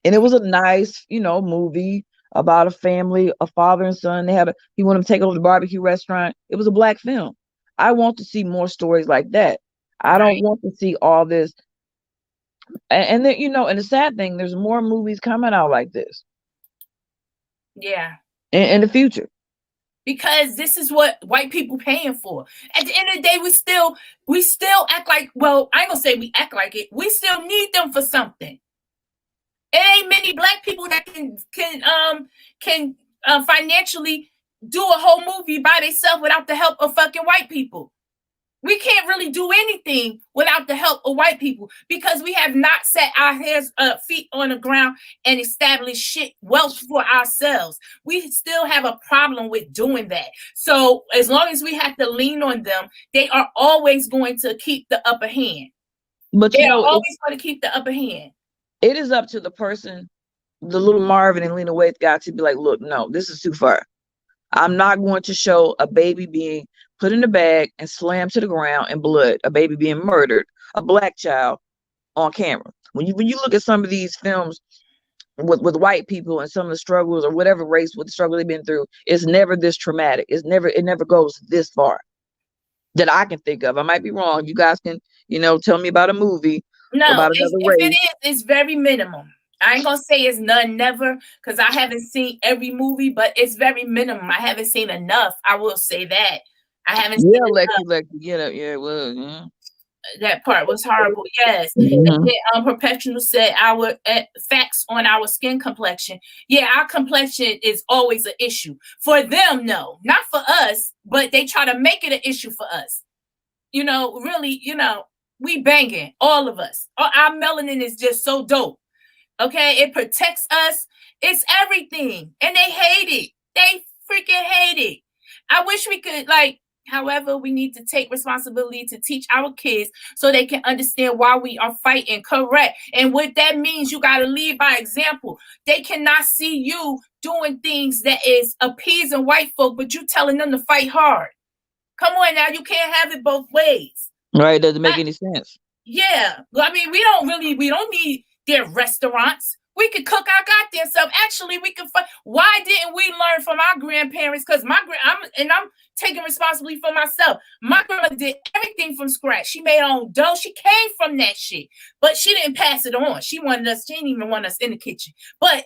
And it was a nice, movie about a family, a father and son. He wanted to take over the barbecue restaurant. It was a black film. I want to see more stories like that. I don't want to see all this. And then, and the sad thing, there's more movies coming out like this. Yeah. In the future. Because this is what white people paying for. At the end of the day, we still act like, well, I ain't gonna say we act like it. We still need them for something. It ain't many black people that can financially do a whole movie by themselves without the help of fucking white people. We can't really do anything without the help of white people because we have not set our feet on the ground and established wealth for ourselves. We still have a problem with doing that. So as long as we have to lean on them, they are always going to keep the upper hand. But they're always going to keep the upper hand. It is up to the person, the little Marvin and Lena Waithe got to be like, look, no, this is too far. I'm not going to show a baby being put in a bag and slammed to the ground and blood, a baby being murdered, a black child on camera. when you look at some of these films with white people and some of the struggles or whatever race with the struggle they've been through, it's never this traumatic. It never goes this far that I can think of. I might be wrong. You guys can, tell me about a movie No, about another if it race. is, it's very minimum. I ain't gonna say it's none, never, because I haven't seen every movie, but it's very minimum. I haven't seen enough. I will say that. I haven't seen enough. Well, That part was horrible. Yes. Mhm. And then Perpetual said our facts on our skin complexion. Yeah, our complexion is always an issue. For them, no. Not for us, but they try to make it an issue for us. Really, we banging, all of us. Our melanin is just so dope. Okay, it protects us. It's everything. And they hate it. They freaking hate it. I wish we could, however, we need to take responsibility to teach our kids so they can understand why we are fighting, correct. And what that means, you got to lead by example. They cannot see you doing things that is appeasing white folk, but you telling them to fight hard. Come on now, you can't have it both ways. Right, doesn't make any sense. Yeah, I mean, we don't need their restaurants. We could cook our goddamn stuff. Actually, we could find. Why didn't we learn from our grandparents? Because I'm taking responsibility for myself. My grandma did everything from scratch. She made her own dough. She came from that shit, but she didn't pass it on. She didn't even want us in the kitchen. But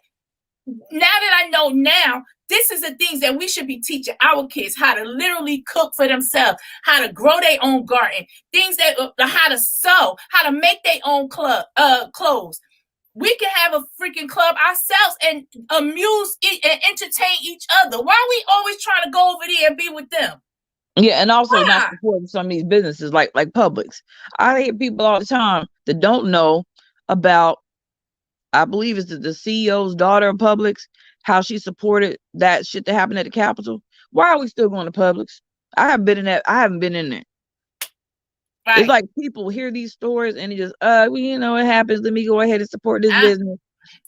now that I know now, this is the things that we should be teaching our kids, how to literally cook for themselves, how to grow their own garden, things that how to sew, how to make their own clothes. We can have a freaking club ourselves and amuse and entertain each other. Why are we always trying to go over there and be with them? Yeah, and also not supporting some of these businesses like Publix. I hear people all the time that don't know about, I believe it's the CEO's daughter of Publix, how she supported that shit that happened at the Capitol. Why are we still going to Publix? I haven't been in there. Right. It's like people hear these stories and it just, it happens. Let me go ahead and support this business.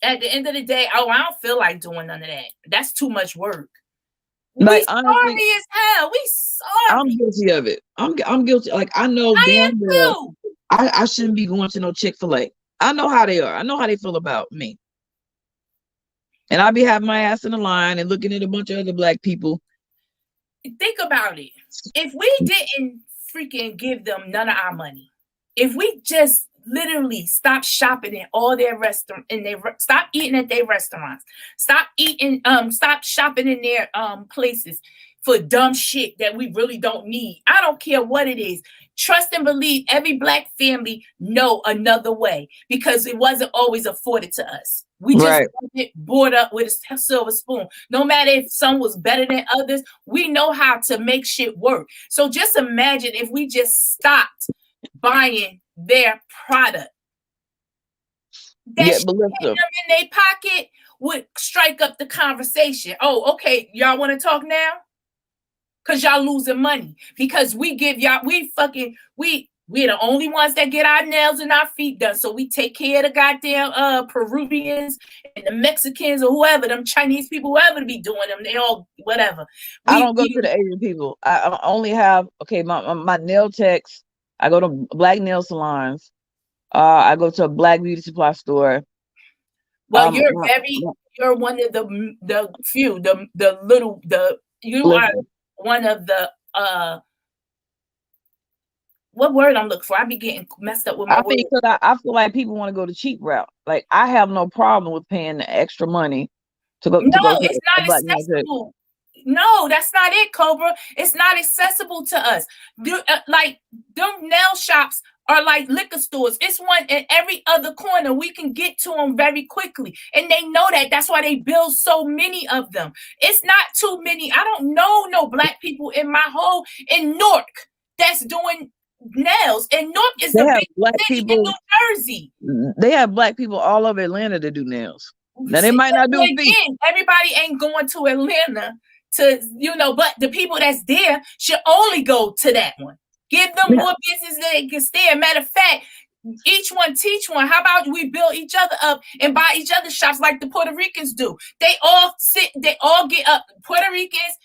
At the end of the day, I don't feel like doing none of that. That's too much work. Like, we sorry as hell. We sorry. I'm guilty of it. I'm guilty. Like, I know damn well I shouldn't be going to no Chick-fil-A. I know how they are. I know how they feel about me. And I'll be having my ass in the line and looking at a bunch of other black people. Think about it. If we didn't freaking give them none of our money, if we just literally stop shopping in all their restaurants, and stop eating at their restaurants, stop shopping in their places for dumb shit that we really don't need. I don't care what it is. Trust and believe every black family know another way, because it wasn't always afforded to us. We just get brought up with a silver spoon. No matter if some was better than others, we know how to make shit work. So just imagine if we just stopped buying their product. That shit them in their pocket would strike up the conversation. Oh, okay, y'all want to talk now? Because y'all losing money. Because we give y'all, we're the only ones that get our nails and our feet done. So we take care of the goddamn Peruvians and the Mexicans or whoever, them Chinese people, whoever to be doing them. They all, whatever. I don't go to the Asian people. I only have, my nail techs. I go to black nail salons. I go to a black beauty supply store. Well, you're one of the few, you are one of the, what word I'm looking for? I be getting messed up with my words. I feel like people want to go the cheap route. Like, I have no problem with paying the extra money to go. No, it's not accessible. No, that's not it, Cobra. It's not accessible to us. Like, them nail shops are like liquor stores. It's one in every other corner. We can get to them very quickly. And they know that. That's why they build so many of them. It's not too many. I don't know no black people in Newark that's doing nails. And Newark is the big city in New Jersey. They have black people all over Atlanta to do nails. Now, they might not do feet. Everybody ain't going to Atlanta but the people that's there should only go to that one. Give them more business that they can stay. Matter of fact, each one teach one. How about we build each other up and buy each other shops like the Puerto Ricans do? They all get up. Puerto Ricans,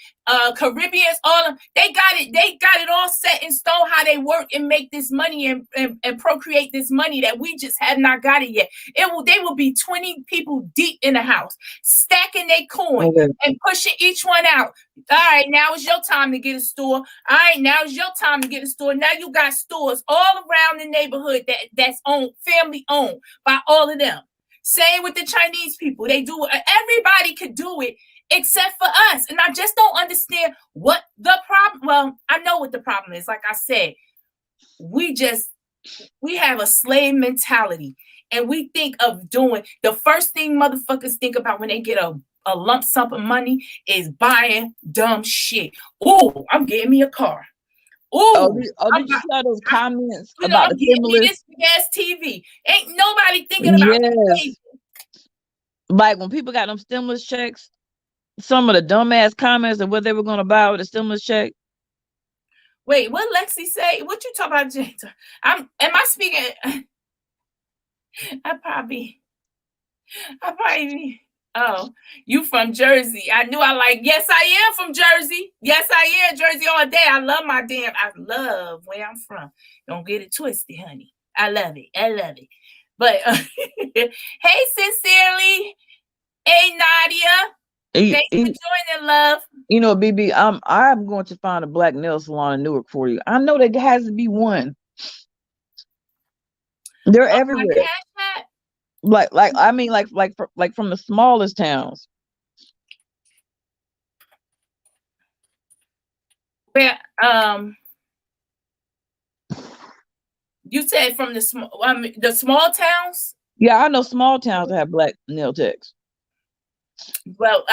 Caribbeans, all of they got it all set in stone how they work and make this money and procreate this money that we just have not got it yet. They will be 20 people deep in the house, stacking their coin and pushing each one out. All right, now it's your time to get a store. All right, now it's your time to get a store. Now you got stores all around the neighborhood that's owned, family owned by all of them. Same with the Chinese people. They do it. Everybody could do it except for us. And I just don't understand what the problem. Well, I know what the problem is. Like I said, we have a slave mentality, and we think of doing the first thing motherfuckers think about when they get a lump sum of money is buying dumb shit. Oh, I'm getting me a car. Did you see all those comments about the stimulus? This gas TV. Ain't nobody thinking about yes. Like when people got them stimulus checks, some of the dumbass comments of what they were going to buy with a stimulus check. Wait, what Lexi say? What you talking about, Jada? Am I speaking? I probably. Oh, you from Jersey? I knew. Yes, I am from Jersey. Yes, I am Jersey all day. I love I love where I'm from. Don't get it twisted, honey. I love it. But hey, sincerely, hey Nadia, thanks for joining, love. You know, BB, I'm going to find a black nail salon in Newark for you. I know there has to be one. They're everywhere. Like from the smallest towns. Where you said from the small towns? Yeah, I know small towns that have black nail techs. Well,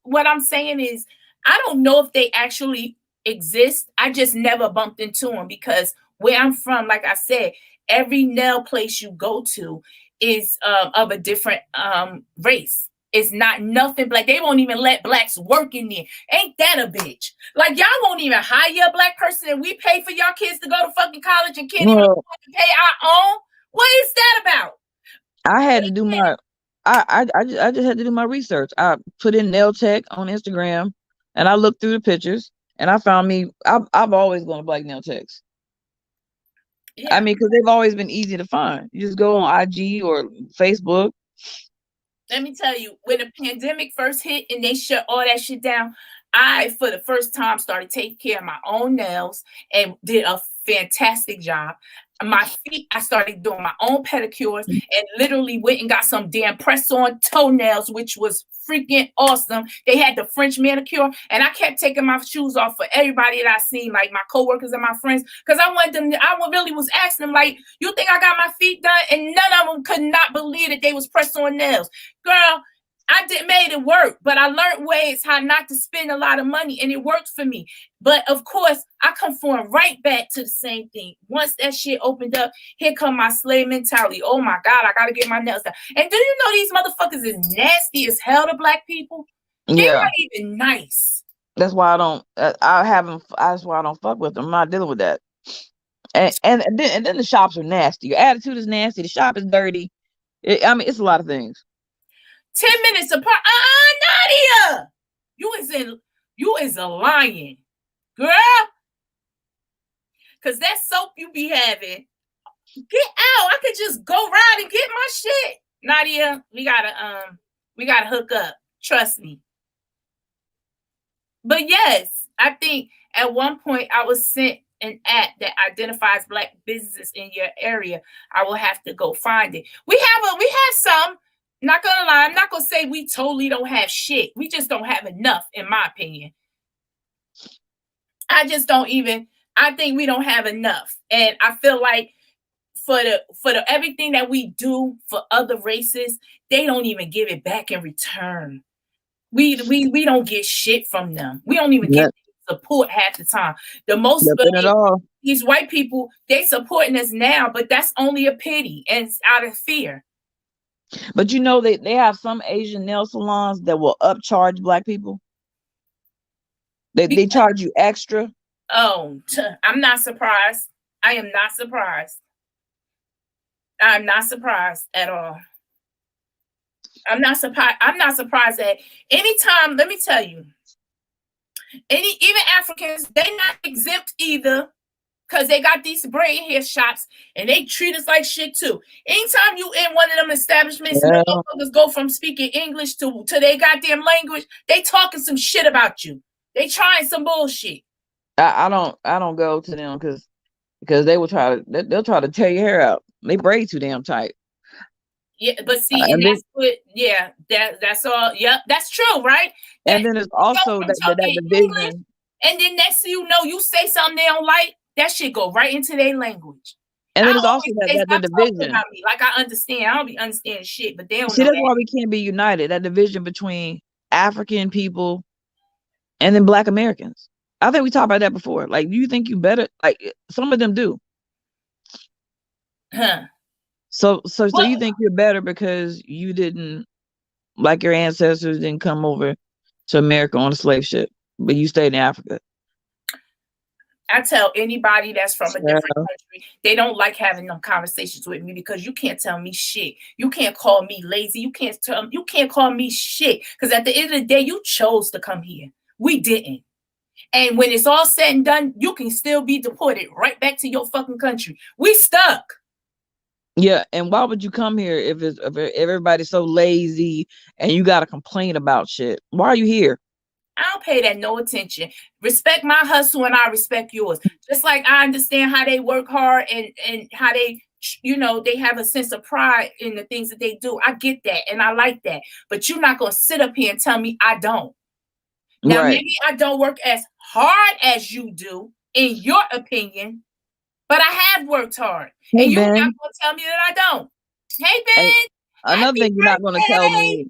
what I'm saying is I don't know if they actually exist. I just never bumped into them because where I'm from, like I said, every nail place you go to is of a different race. It's not nothing black. They won't even let blacks work in there. Ain't that a bitch? Like y'all won't even hire a black person and we pay for y'all kids to go to fucking college and can't even pay our own? What is that about? I had to do my I just had to do my research. I put in nail tech on Instagram and I looked through the pictures and I found I've always gone to black nail techs. Yeah. I mean, because they've always been easy to find. You just go on IG or Facebook. Let me tell you, when the pandemic first hit and they shut all that shit down, I, for the first time, started taking care of my own nails and did a fantastic job. My feet, I started doing my own pedicures and literally went and got some damn press-on toenails, which was freaking awesome. They had the French manicure, and I kept taking my shoes off for everybody that I seen, like my coworkers and my friends, because I wanted them. I really was asking them, like, you think I got my feet done? And none of them could not believe that they was press-on nails. Girl, I made it work, but I learned ways how not to spend a lot of money, and it worked for me. But of course, I conform right back to the same thing. Once that shit opened up, here come my slave mentality. Oh my God, I gotta get my nails done. And do you know these motherfuckers is nasty as hell to black people? They're not even nice. That's why I don't. That's why I don't fuck with them. I'm not dealing with that. And then the shops are nasty. Your attitude is nasty. The shop is dirty. It's a lot of things. 10 minutes apart. Nadia, you is a lion, girl. Cause that soap you be having, get out. I could just go ride and get my shit. Nadia, we gotta hook up. Trust me. But yes, I think at one point I was sent an app that identifies black businesses in your area. I will have to go find it. We have some. Not gonna lie, I'm not gonna say we totally don't have shit. We just don't have enough, in my opinion. I think we don't have enough. And I feel like for the everything that we do for other races, they don't even give it back in return. We don't get shit from them. We don't even get support half the time. The most these white people, they supporting us now, but that's only a pity and it's out of fear. But you know they have some Asian nail salons that will upcharge black people. They charge you extra. Oh, I'm not surprised. I am not surprised. I'm not surprised at all. I'm not surprised that anytime, let me tell you, Even Africans, they not exempt either. Because they got these braid hair shops and they treat us like shit too. Anytime you in one of them establishments, motherfuckers go from speaking English to their goddamn language, they talking some shit about you. They trying some bullshit. I don't go to them because they'll try to tear your hair out. They braid too damn tight. Yeah, but see, and that's what, yeah, that's all. Yep, that's true, right? And then it's also that division. English, and then next thing you know, you say something they don't like, that shit go right into their language. And then it's also that division. About me. Like, I understand. I don't be understanding shit, but they don't see, know that's that. why we can't be united. That division between African people and then Black Americans. I think we talked about that before. Like, do you think you better? Like, some of them do. Huh. So you think you're better because you didn't, like your ancestors didn't come over to America on a slave ship, but you stayed in Africa. I tell anybody that's from a different country, they don't like having them conversations with me because you can't tell me shit. You can't call me lazy. You can't call me shit. Because at the end of the day, you chose to come here. We didn't. And when it's all said and done, you can still be deported right back to your fucking country. We stuck. Yeah, and why would you come here if everybody's so lazy and you got to complain about shit? Why are you here? I don't pay that no attention. Respect my hustle and I respect yours. Just like I understand how they work hard and how they, they have a sense of pride in the things that they do. I get that and I like that. But you're not going to sit up here and tell me I don't. Now, maybe I don't work as hard as you do, in your opinion, but I have worked hard. Hey, and you're Ben. not going to tell me that I don't. Hey, Ben. Another thing you're not going to tell me.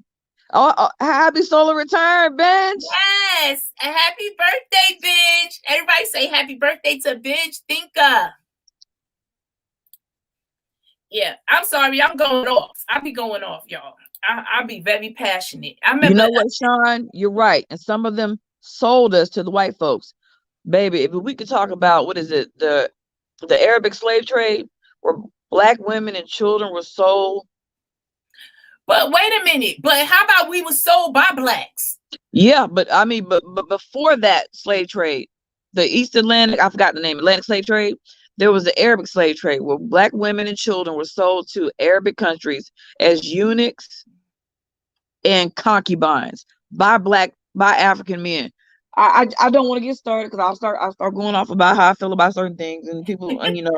Oh, happy solar return, Benj. Yes. A happy birthday, Benj. Everybody say happy birthday to Benj Thinker. Yeah, I'm sorry. I'm going off. I'll be going off, y'all. I'll be very passionate. I remember. You know what, Sean? You're right. And some of them sold us to the white folks. Baby, if we could talk about, what is it? The Arabic slave trade where Black women and children were sold. But wait a minute. But how about we were sold by Blacks? Yeah, but I mean, but before that slave trade, the East Atlantic, I forgot the name, Atlantic slave trade, there was the Arabic slave trade where Black women and children were sold to Arabic countries as eunuchs and concubines by African men. I don't want to get started because I'll start going off about how I feel about certain things and people, Nadia,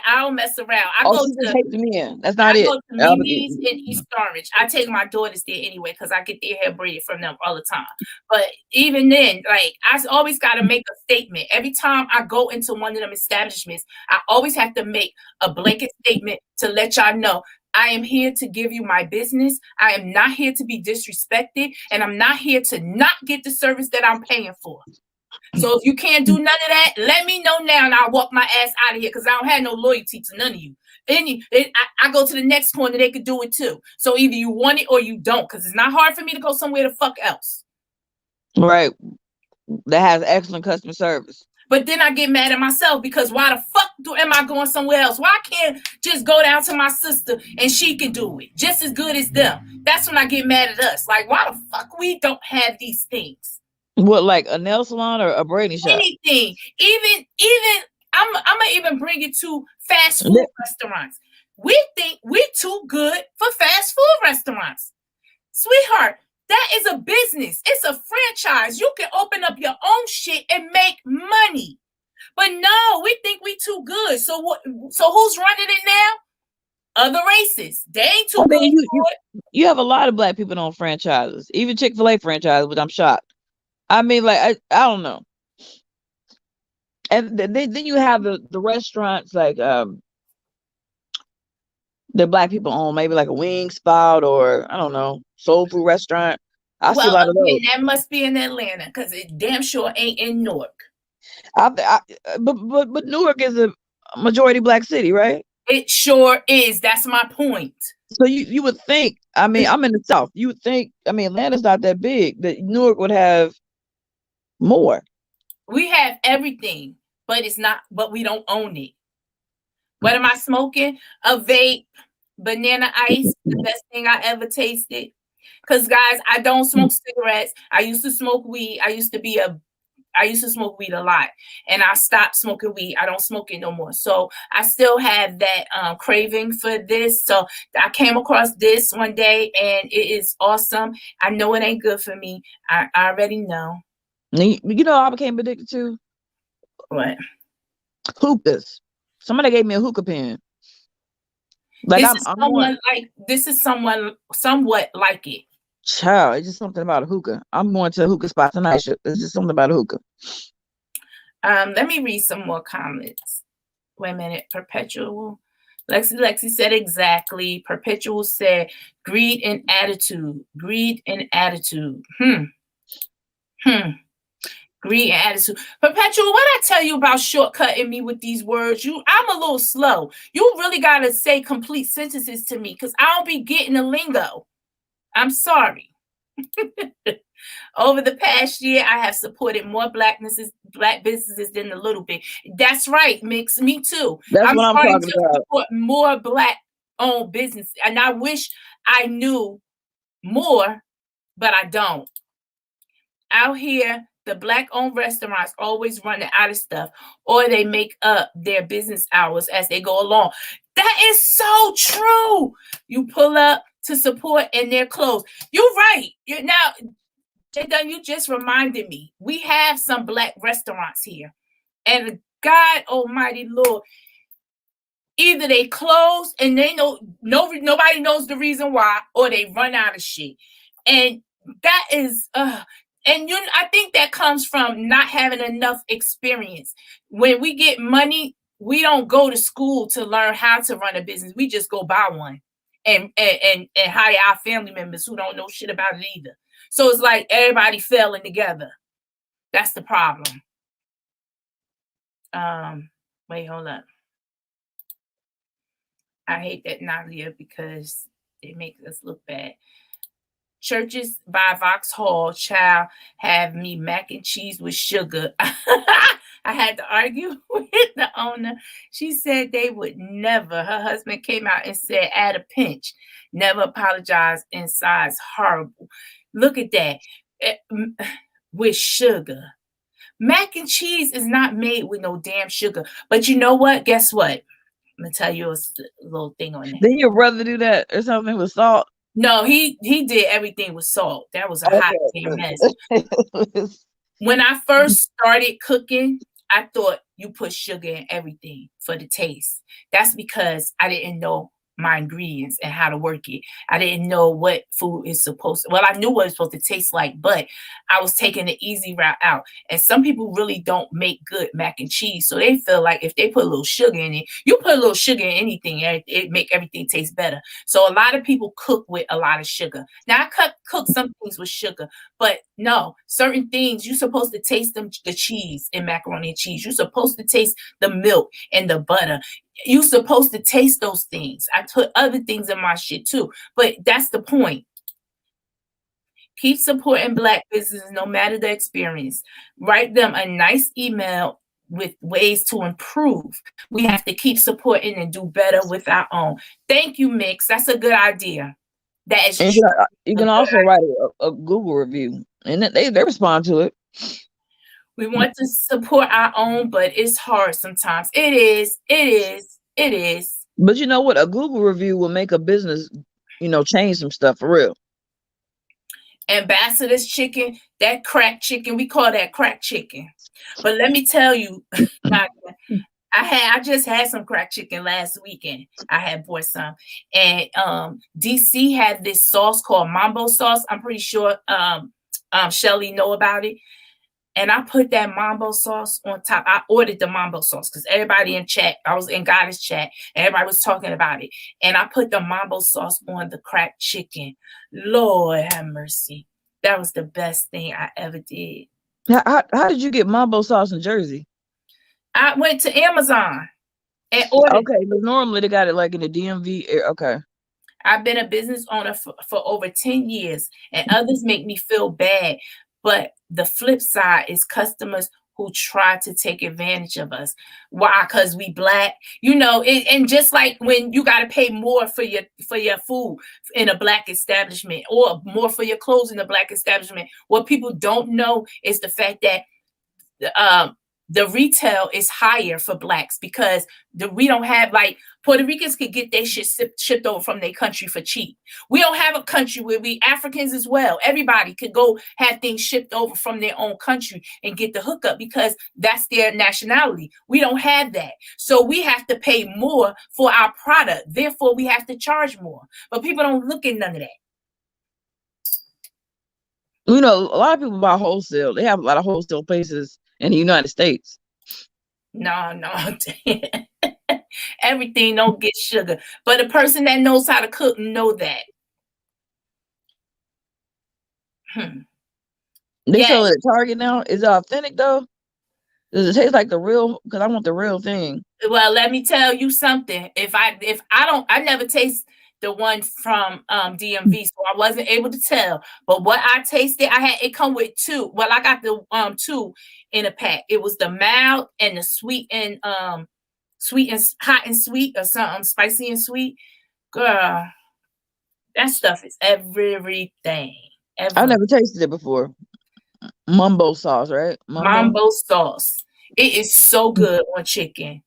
I don't mess around. I go to men. That's not it. I go to Mimi's in East Orange. I take my daughters there anyway because I get their hair braided from them all the time. But even then, like, I always got to make a statement. Every time I go into one of them establishments, I always have to make a blanket statement to let y'all know I am here to give you my business. I am not here to be disrespected, and I'm not here to not get the service that I'm paying for. So if you can't do none of that, let me know now and I'll walk my ass out of here because I don't have no loyalty to none of you. I go to the next corner, they could do it too. So either you want it or you don't, because it's not hard for me to go somewhere the fuck else. Right. That has excellent customer service. But then I get mad at myself because why the fuck am I going somewhere else? Why can't just go down to my sister and she can do it just as good as them? That's when I get mad at us. Like, why the fuck we don't have these things? What, like a nail salon or a braiding shop? Anything. Even I'm gonna even bring it to fast food restaurants. We think we're too good for fast food restaurants. Sweetheart, that is a business. It's a franchise. You can open up your own shit and make money. But no, we think we too good. So what? So who's running it now? Other races. They ain't too good for it. You have a lot of Black people on franchises, even Chick-fil-A franchise, which I'm shocked. I mean, like, I don't know. And then you have the restaurants like the Black people own, maybe like a wing spot or I don't know, soul food restaurant. I see a lot of those. That must be in Atlanta because it damn sure ain't in Newark. But Newark is a majority Black city, right? It sure is. That's my point. So you would think. I mean, I'm in the South. You would think. I mean, Atlanta's not that big. That Newark would have more. We have everything, but it's not. But we don't own it. What am I smoking? A vape, banana ice, the best thing I ever tasted. Because guys, I don't smoke cigarettes. I used to smoke weed. I used to smoke weed a lot, and I stopped smoking weed. I don't smoke it no more. So I still have that craving for this. So I came across this one day, and it is awesome. I know it ain't good for me. I already know. You know, I became addicted to What? hookahs. Somebody gave me a hookah pen. Like This is someone somewhat like it. Child, it's just something about a hookah. I'm going to a hookah spot tonight. It's just something about a hookah. Let me read some more comments. Wait a minute. Perpetual. Lexi said exactly. Perpetual said greed and attitude. Greed and attitude. Greed and attitude. Perpetual, what I tell you about shortcutting me with these words? I'm a little slow. You really gotta say complete sentences to me because I don't be getting the lingo. I'm sorry. Over the past year, I have supported more black businesses than a little bit. That's right, Mix. Me too. That's what I'm talking about. Support more black-owned business, and I wish I knew more, but I don't. Out here, the black-owned restaurants always running out of stuff, or they make up their business hours as they go along. That is so true. You pull up to support and they're closed. You're right. You just reminded me. We have some black restaurants here, and God Almighty Lord, either they close and they know nobody knows the reason why, or they run out of shit, and that is I think that comes from not having enough experience. When we get money, we don't go to school to learn how to run a business. We just go buy one and hire our family members who don't know shit about it either. So it's like everybody failing together. That's the problem. Wait, hold up. I hate that Nadia because it makes us look bad. Churches by Vauxhall child have me mac and cheese with sugar. I had to argue with the owner. She said they would never. Her husband came out and said, add a pinch. Never apologize. Inside's horrible. Look at that. With sugar. Mac and cheese is not made with no damn sugar. But you know what? Guess what? I'm going to tell you a little thing on that. Did your brother do that or something with salt? No, he did everything with salt. That was a hot damn mess. When I first started cooking, I thought you put sugar in everything for the taste. That's because I didn't know my ingredients and how to work it. I didn't know what food is supposed to, well, I knew what it's supposed to taste like, but I was taking the easy route out. And some people really don't make good mac and cheese. So they feel like if they put a little sugar in it, you put a little sugar in anything, it make everything taste better. So a lot of people cook with a lot of sugar. Now I cook some things with sugar, but no, certain things you're supposed to taste them, the cheese and macaroni and cheese. You're supposed to taste the milk and the butter. You're supposed to taste those things. I put other things in my shit too, but that's the point. Keep supporting black businesses no matter the experience. Write them a nice email with ways to improve. We have to keep supporting and do better with our own. Thank you, Mix. That's a good idea. That is true. You can also write a Google review, and they respond to it. We want to support our own, but it's hard sometimes. It is. But you know what? A Google review will make a business, change some stuff for real. Ambassador's chicken, that crack chicken, we call that crack chicken. But let me tell you, I just had some crack chicken last weekend. I had bought some, and DC had this sauce called Mambo sauce. I'm pretty sure Shelly know about it. And I put that Mambo sauce on top. I ordered the Mambo sauce because everybody in chat, I was in Goddess chat, and everybody was talking about it. And I put the Mambo sauce on the cracked chicken. Lord have mercy. That was the best thing I ever did. How did you get Mambo sauce in Jersey? I went to Amazon and ordered. Okay, but normally they got it like in the DMV. Okay. I've been a business owner for over 10 years, and others make me feel bad. But the flip side is customers who try to take advantage of us. Why? Because we Black, you know. And just like when you got to pay more for your food in a Black establishment, or more for your clothes in a Black establishment, what people don't know is the fact that the retail is higher for Blacks, because we don't have, like, Puerto Ricans could get their shit shipped over from their country for cheap. We don't have a country where we Africans as well. Everybody could go have things shipped over from their own country and get the hookup because that's their nationality. We don't have that. So we have to pay more for our product. Therefore, we have to charge more. But people don't look at none of that. You know, a lot of people buy wholesale. They have a lot of wholesale places in the United States. No. Everything don't get sugar. But a person that knows how to cook know that. They sell it at Target now. Is it authentic though? Does it taste like the real? Because I want the real thing. Well, let me tell you something. I never taste the one from DMV, so I wasn't able to tell. But what I tasted, it come with two. Well, I got the two in a pack. It was the mild and the sweet and hot and sweet, or something spicy and sweet. Girl, that stuff is everything. I've never tasted it before. Mumbo sauce, right? Mambo sauce. It is so good on chicken.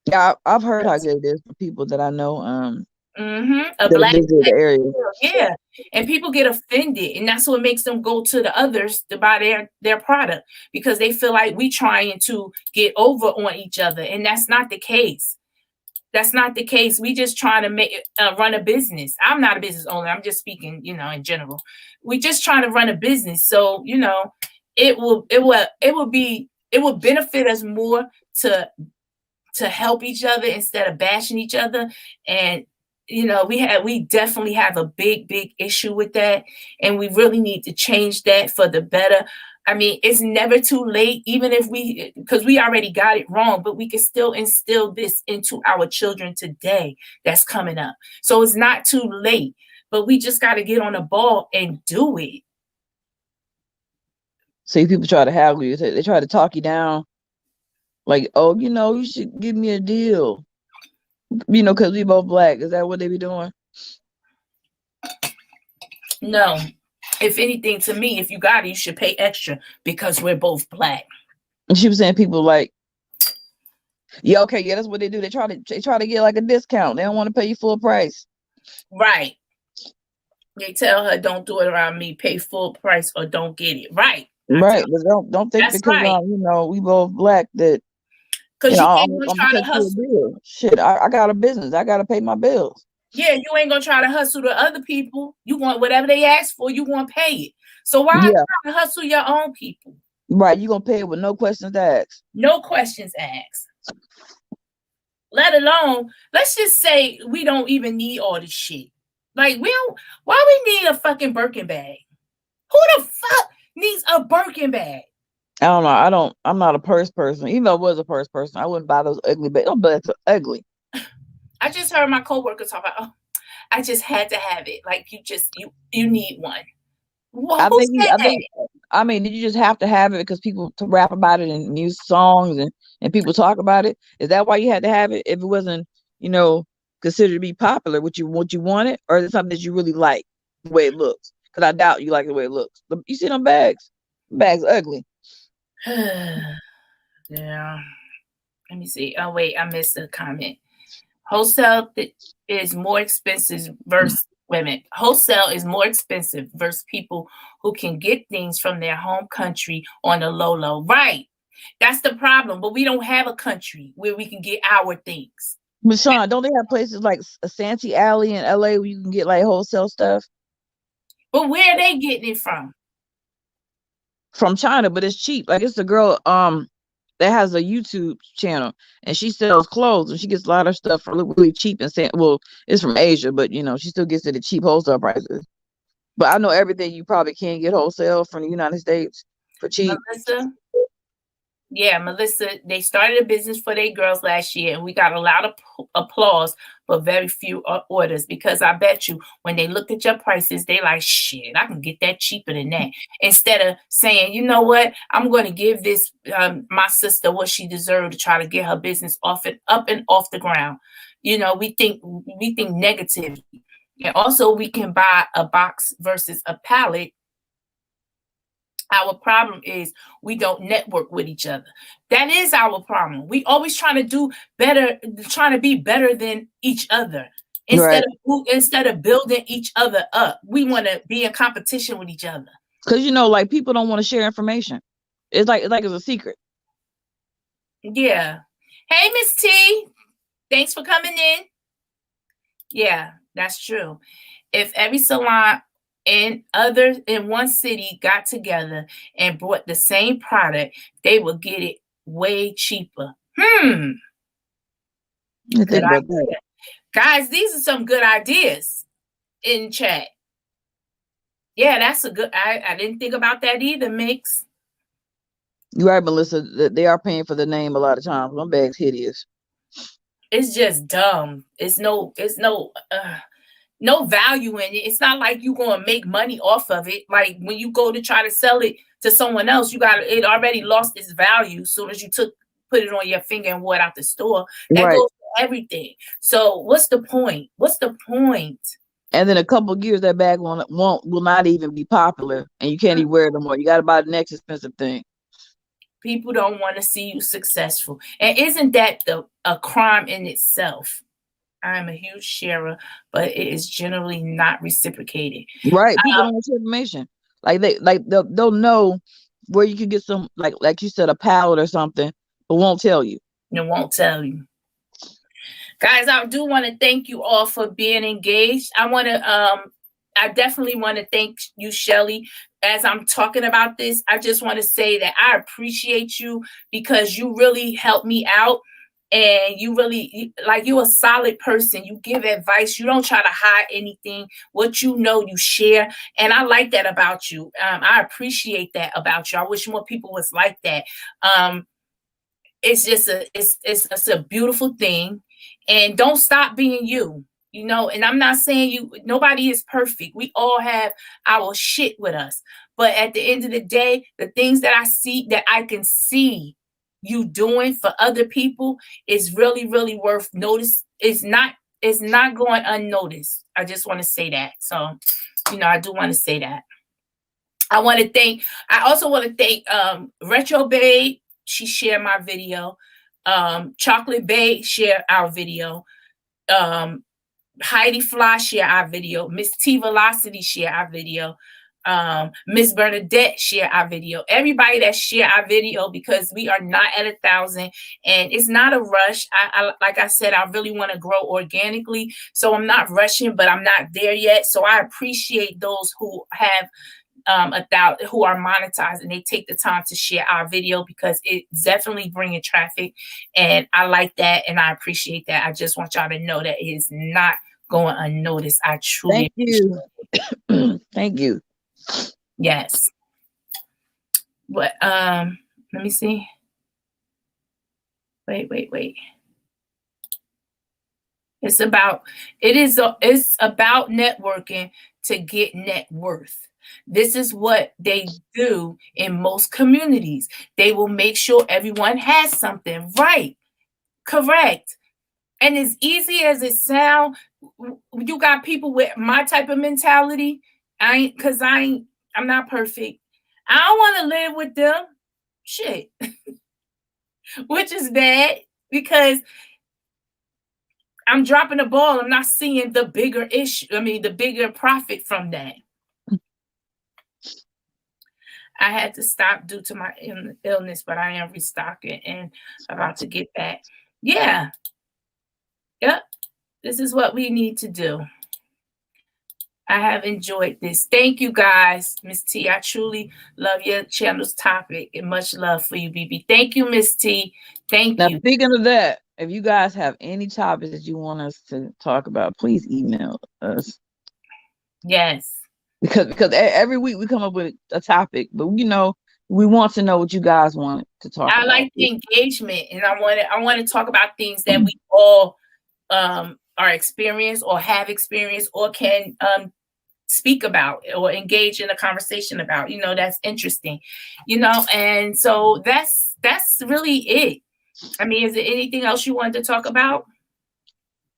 Yeah, I've heard how good it is for people that I know. A Black area. Yeah, and people get offended, and that's what makes them go to the others to buy their product, because they feel like we trying to get over on each other, and that's not the case. That's not the case. We just trying to make run a business. I'm not a business owner. I'm just speaking, in general. We just trying to run a business, so it will benefit us more to help each other instead of bashing each other. And we definitely have a big issue with that, and we really need to change that for the better. I mean, it's never too late, even if because we already got it wrong, but we can still instill this into our children today that's coming up. So it's not too late, but we just got to get on the ball and do it. See, people try to haggle you. They try to talk you down. Like, oh, you should give me a deal. Because we both Black. Is that what they be doing? No. If anything, to me, if you got it, you should pay extra because we're both Black. And she was saying people like, yeah, okay, yeah, that's what they do. They try to get like a discount. They don't want to pay you full price. Right. They tell her, don't do it around me. Pay full price or don't get it. Right. Right. But don't think that's because right. We both Black that because you ain't gonna try to hustle. Shit, I got a business. I gotta pay my bills. Yeah, you ain't gonna try to hustle to other people. You want whatever they ask for, you want to pay it. So why try to hustle your own people? Right, you gonna pay it with no questions asked. No questions asked. Let alone, let's just say we don't even need all this shit. Like, why we need a fucking Birkin bag? Who the fuck needs a Birkin bag? I don't know. I'm not a purse person. Even though I was a purse person, I wouldn't buy those ugly bags. Don't buy that ugly. I just heard my coworker talk about, I just had to have it. Like, you need one. Well, did you just have to have it because people to rap about it and use songs and people talk about it? Is that why you had to have it? If it wasn't, considered to be popular, would you want it? Or is it something that you really like the way it looks? Because I doubt you like the way it looks. You see them bags? Bags ugly. Yeah. Let me see. Oh, wait, I missed a comment. Wholesale is more expensive versus women. Wholesale is more expensive versus people who can get things from their home country on the low. Right. That's the problem. But we don't have a country where we can get our things. But Sean, don't they have places like a Santee Alley in LA where you can get like wholesale stuff? But where are they getting it from? From China, but it's cheap. Like, it's a girl that has a YouTube channel and she sells clothes and she gets a lot of stuff for really cheap and it's from Asia, but she still gets it at cheap wholesale prices. But I know everything you probably can't get wholesale from the United States for cheap. Melissa, Yeah, Melissa, they started a business for their girls last year, and we got a lot of applause, but very few orders, because I bet you when they look at your prices, they like, shit, I can get that cheaper than that. Instead of saying, you know what, I'm going to give this my sister what she deserved to try to get her business up and off the ground. You know, we think negatively. And also, we can buy a box versus a pallet. Our problem is we don't network with each other. That is our problem. We always trying to do better, trying to be better than each other instead of building each other up. We want to be in competition with each other. Because you know, like, people don't want to share information. It's like it's a secret. Yeah. Hey, Miss T. Thanks for coming in. Yeah, that's true. If every salon and others in one city got together and bought the same product, they would get it way cheaper. Good idea. Guys, these are some good ideas in chat. Yeah, that's a good. I didn't think about that either, Mix. You're right, Melissa. They are paying for the name a lot of times. My bag's hideous. It's just dumb. It's no value in it. It's not like you're going to make money off of it. Like when you go to try to sell it to someone else, it already lost its value as soon as you put it on your finger and wore it out the store. That goes for everything. So what's the point? What's the point? And then a couple of years, that bag will not even be popular, and you can't even wear it no more. You got to buy the next expensive thing. People don't want to see you successful. And isn't that a crime in itself? I'm a huge sharer, but it is generally not reciprocated. Right. People don't want your information. They'll know where you can get some, like you said, a pallet or something, but won't tell you. It won't tell you. Guys, I do want to thank you all for being engaged. I definitely want to thank you, Shelly. As I'm talking about this, I just want to say that I appreciate you because you really helped me out. And you're a solid person. You give advice. You don't try to hide anything. What you know, you share. And I like that about you. I appreciate that about you. I wish more people was like that. It's just it's a beautiful thing. And don't stop being you. You know, and I'm not saying nobody is perfect. We all have our shit with us. But at the end of the day, the things that I can see you doing for other people is really, really worth notice. It's not going unnoticed. I just want to say that. So, I do want to say that. I also want to thank Retro Babe. She shared my video. Chocolate Babe shared our video. Heidi Fly share our video. Miss T Velocity share our video. Miss Bernadette share our video. Everybody that share our video, because we are not at 1,000 and it's not a rush. Like I said, I really want to grow organically, so I'm not rushing, but I'm not there yet. So I appreciate those who have who are monetized and they take the time to share our video, because it's definitely bringing traffic, and I like that and I appreciate that. I just want y'all to know that it is not going unnoticed. I truly Thank you. Yes. But let me see. Wait. It's about networking to get net worth. This is what they do in most communities. They will make sure everyone has something. Right. Correct. And as easy as it sounds, you got people with my type of mentality. I'm not perfect. I don't want to live with them. Shit. Which is bad, because I'm dropping the ball. I'm not seeing the bigger issue. The bigger profit from that. I had to stop due to my illness, but I am restocking and about to get back. Yeah. Yep. This is what we need to do. I have enjoyed this. Thank you, guys. Miss T, I truly love your channel's topic, and much love for you, BB. Thank you, Miss T. Thank you. Speaking of that, if you guys have any topics that you want us to talk about, please email us. Yes. Because every week we come up with a topic, but we want to know what you guys want to talk I about. like the engagement, and I want to talk about things that we all are experienced or have experienced or can speak about or engage in a conversation about. That's interesting. And so that's really it. I mean, is there anything else you wanted to talk about?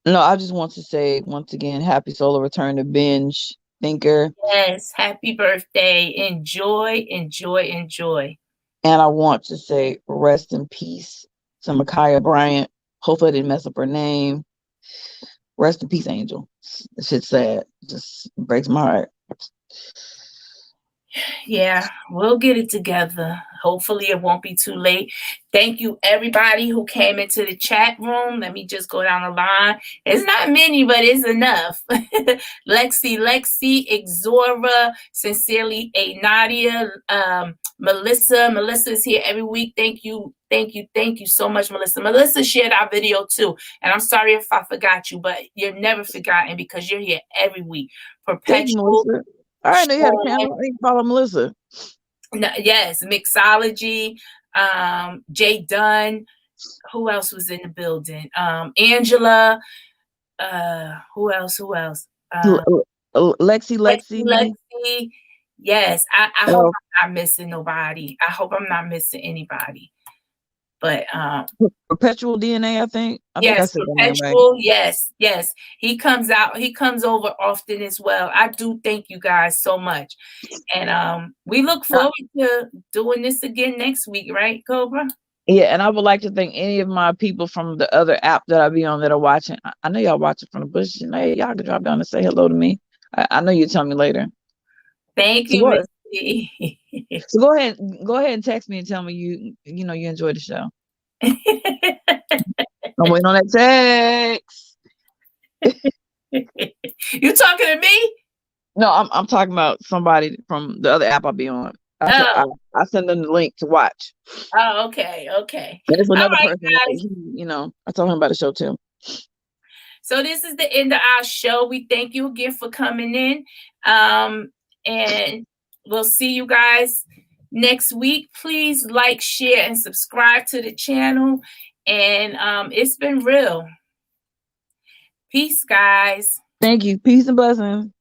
No, I just want to say once again, happy solo return to Binge Thinker. Yes, happy birthday. Enjoy, enjoy, enjoy. And I want to say rest in peace to Micaiah Bryant. Hopefully I didn't mess up her name. Rest in peace, Angel. This shit's sad. Just breaks my heart. Yeah, we'll get it together. Hopefully it won't be too late. Thank you, everybody who came into the chat room. Let me just go down the line. It's not many, but it's enough. Lexi, Exora, Sincerely, A Nadia, Melissa. Melissa is here every week. Thank you so much, Melissa. Melissa shared our video too. And I'm sorry if I forgot you, but you're never forgotten because you're here every week. Thank you, Perpetual. Melissa. All right, you had a channel. You can follow Melissa. Yes, Mixology, Jay Dunn. Who else was in the building? Angela. Who else? Lexi. Yes, I hope I'm not missing nobody. I hope I'm not missing anybody. But Perpetual DNA, I think. Yes, Perpetual. Yes. He comes over often as well. I do thank you guys so much. And we look forward to doing this again next week, right, Cobra? Yeah, and I would like to thank any of my people from the other app that I be on that are watching. I know y'all watching from the bush. Hey, y'all can drop down and say hello to me. I know you'll tell me later. Thank you, Missy. So go ahead and text me and tell me you enjoyed the show. I'm waiting on that text. You talking to me? No, I'm talking about somebody from the other app I'll be on. I send them the link to watch. Oh, okay. And there's another person, guys. I told him about the show too. So this is the end of our show. We thank you again for coming in. And we'll see you guys next week. Please like, share, and subscribe to the channel. And it's been real. Peace, guys. Thank you. Peace and blessings.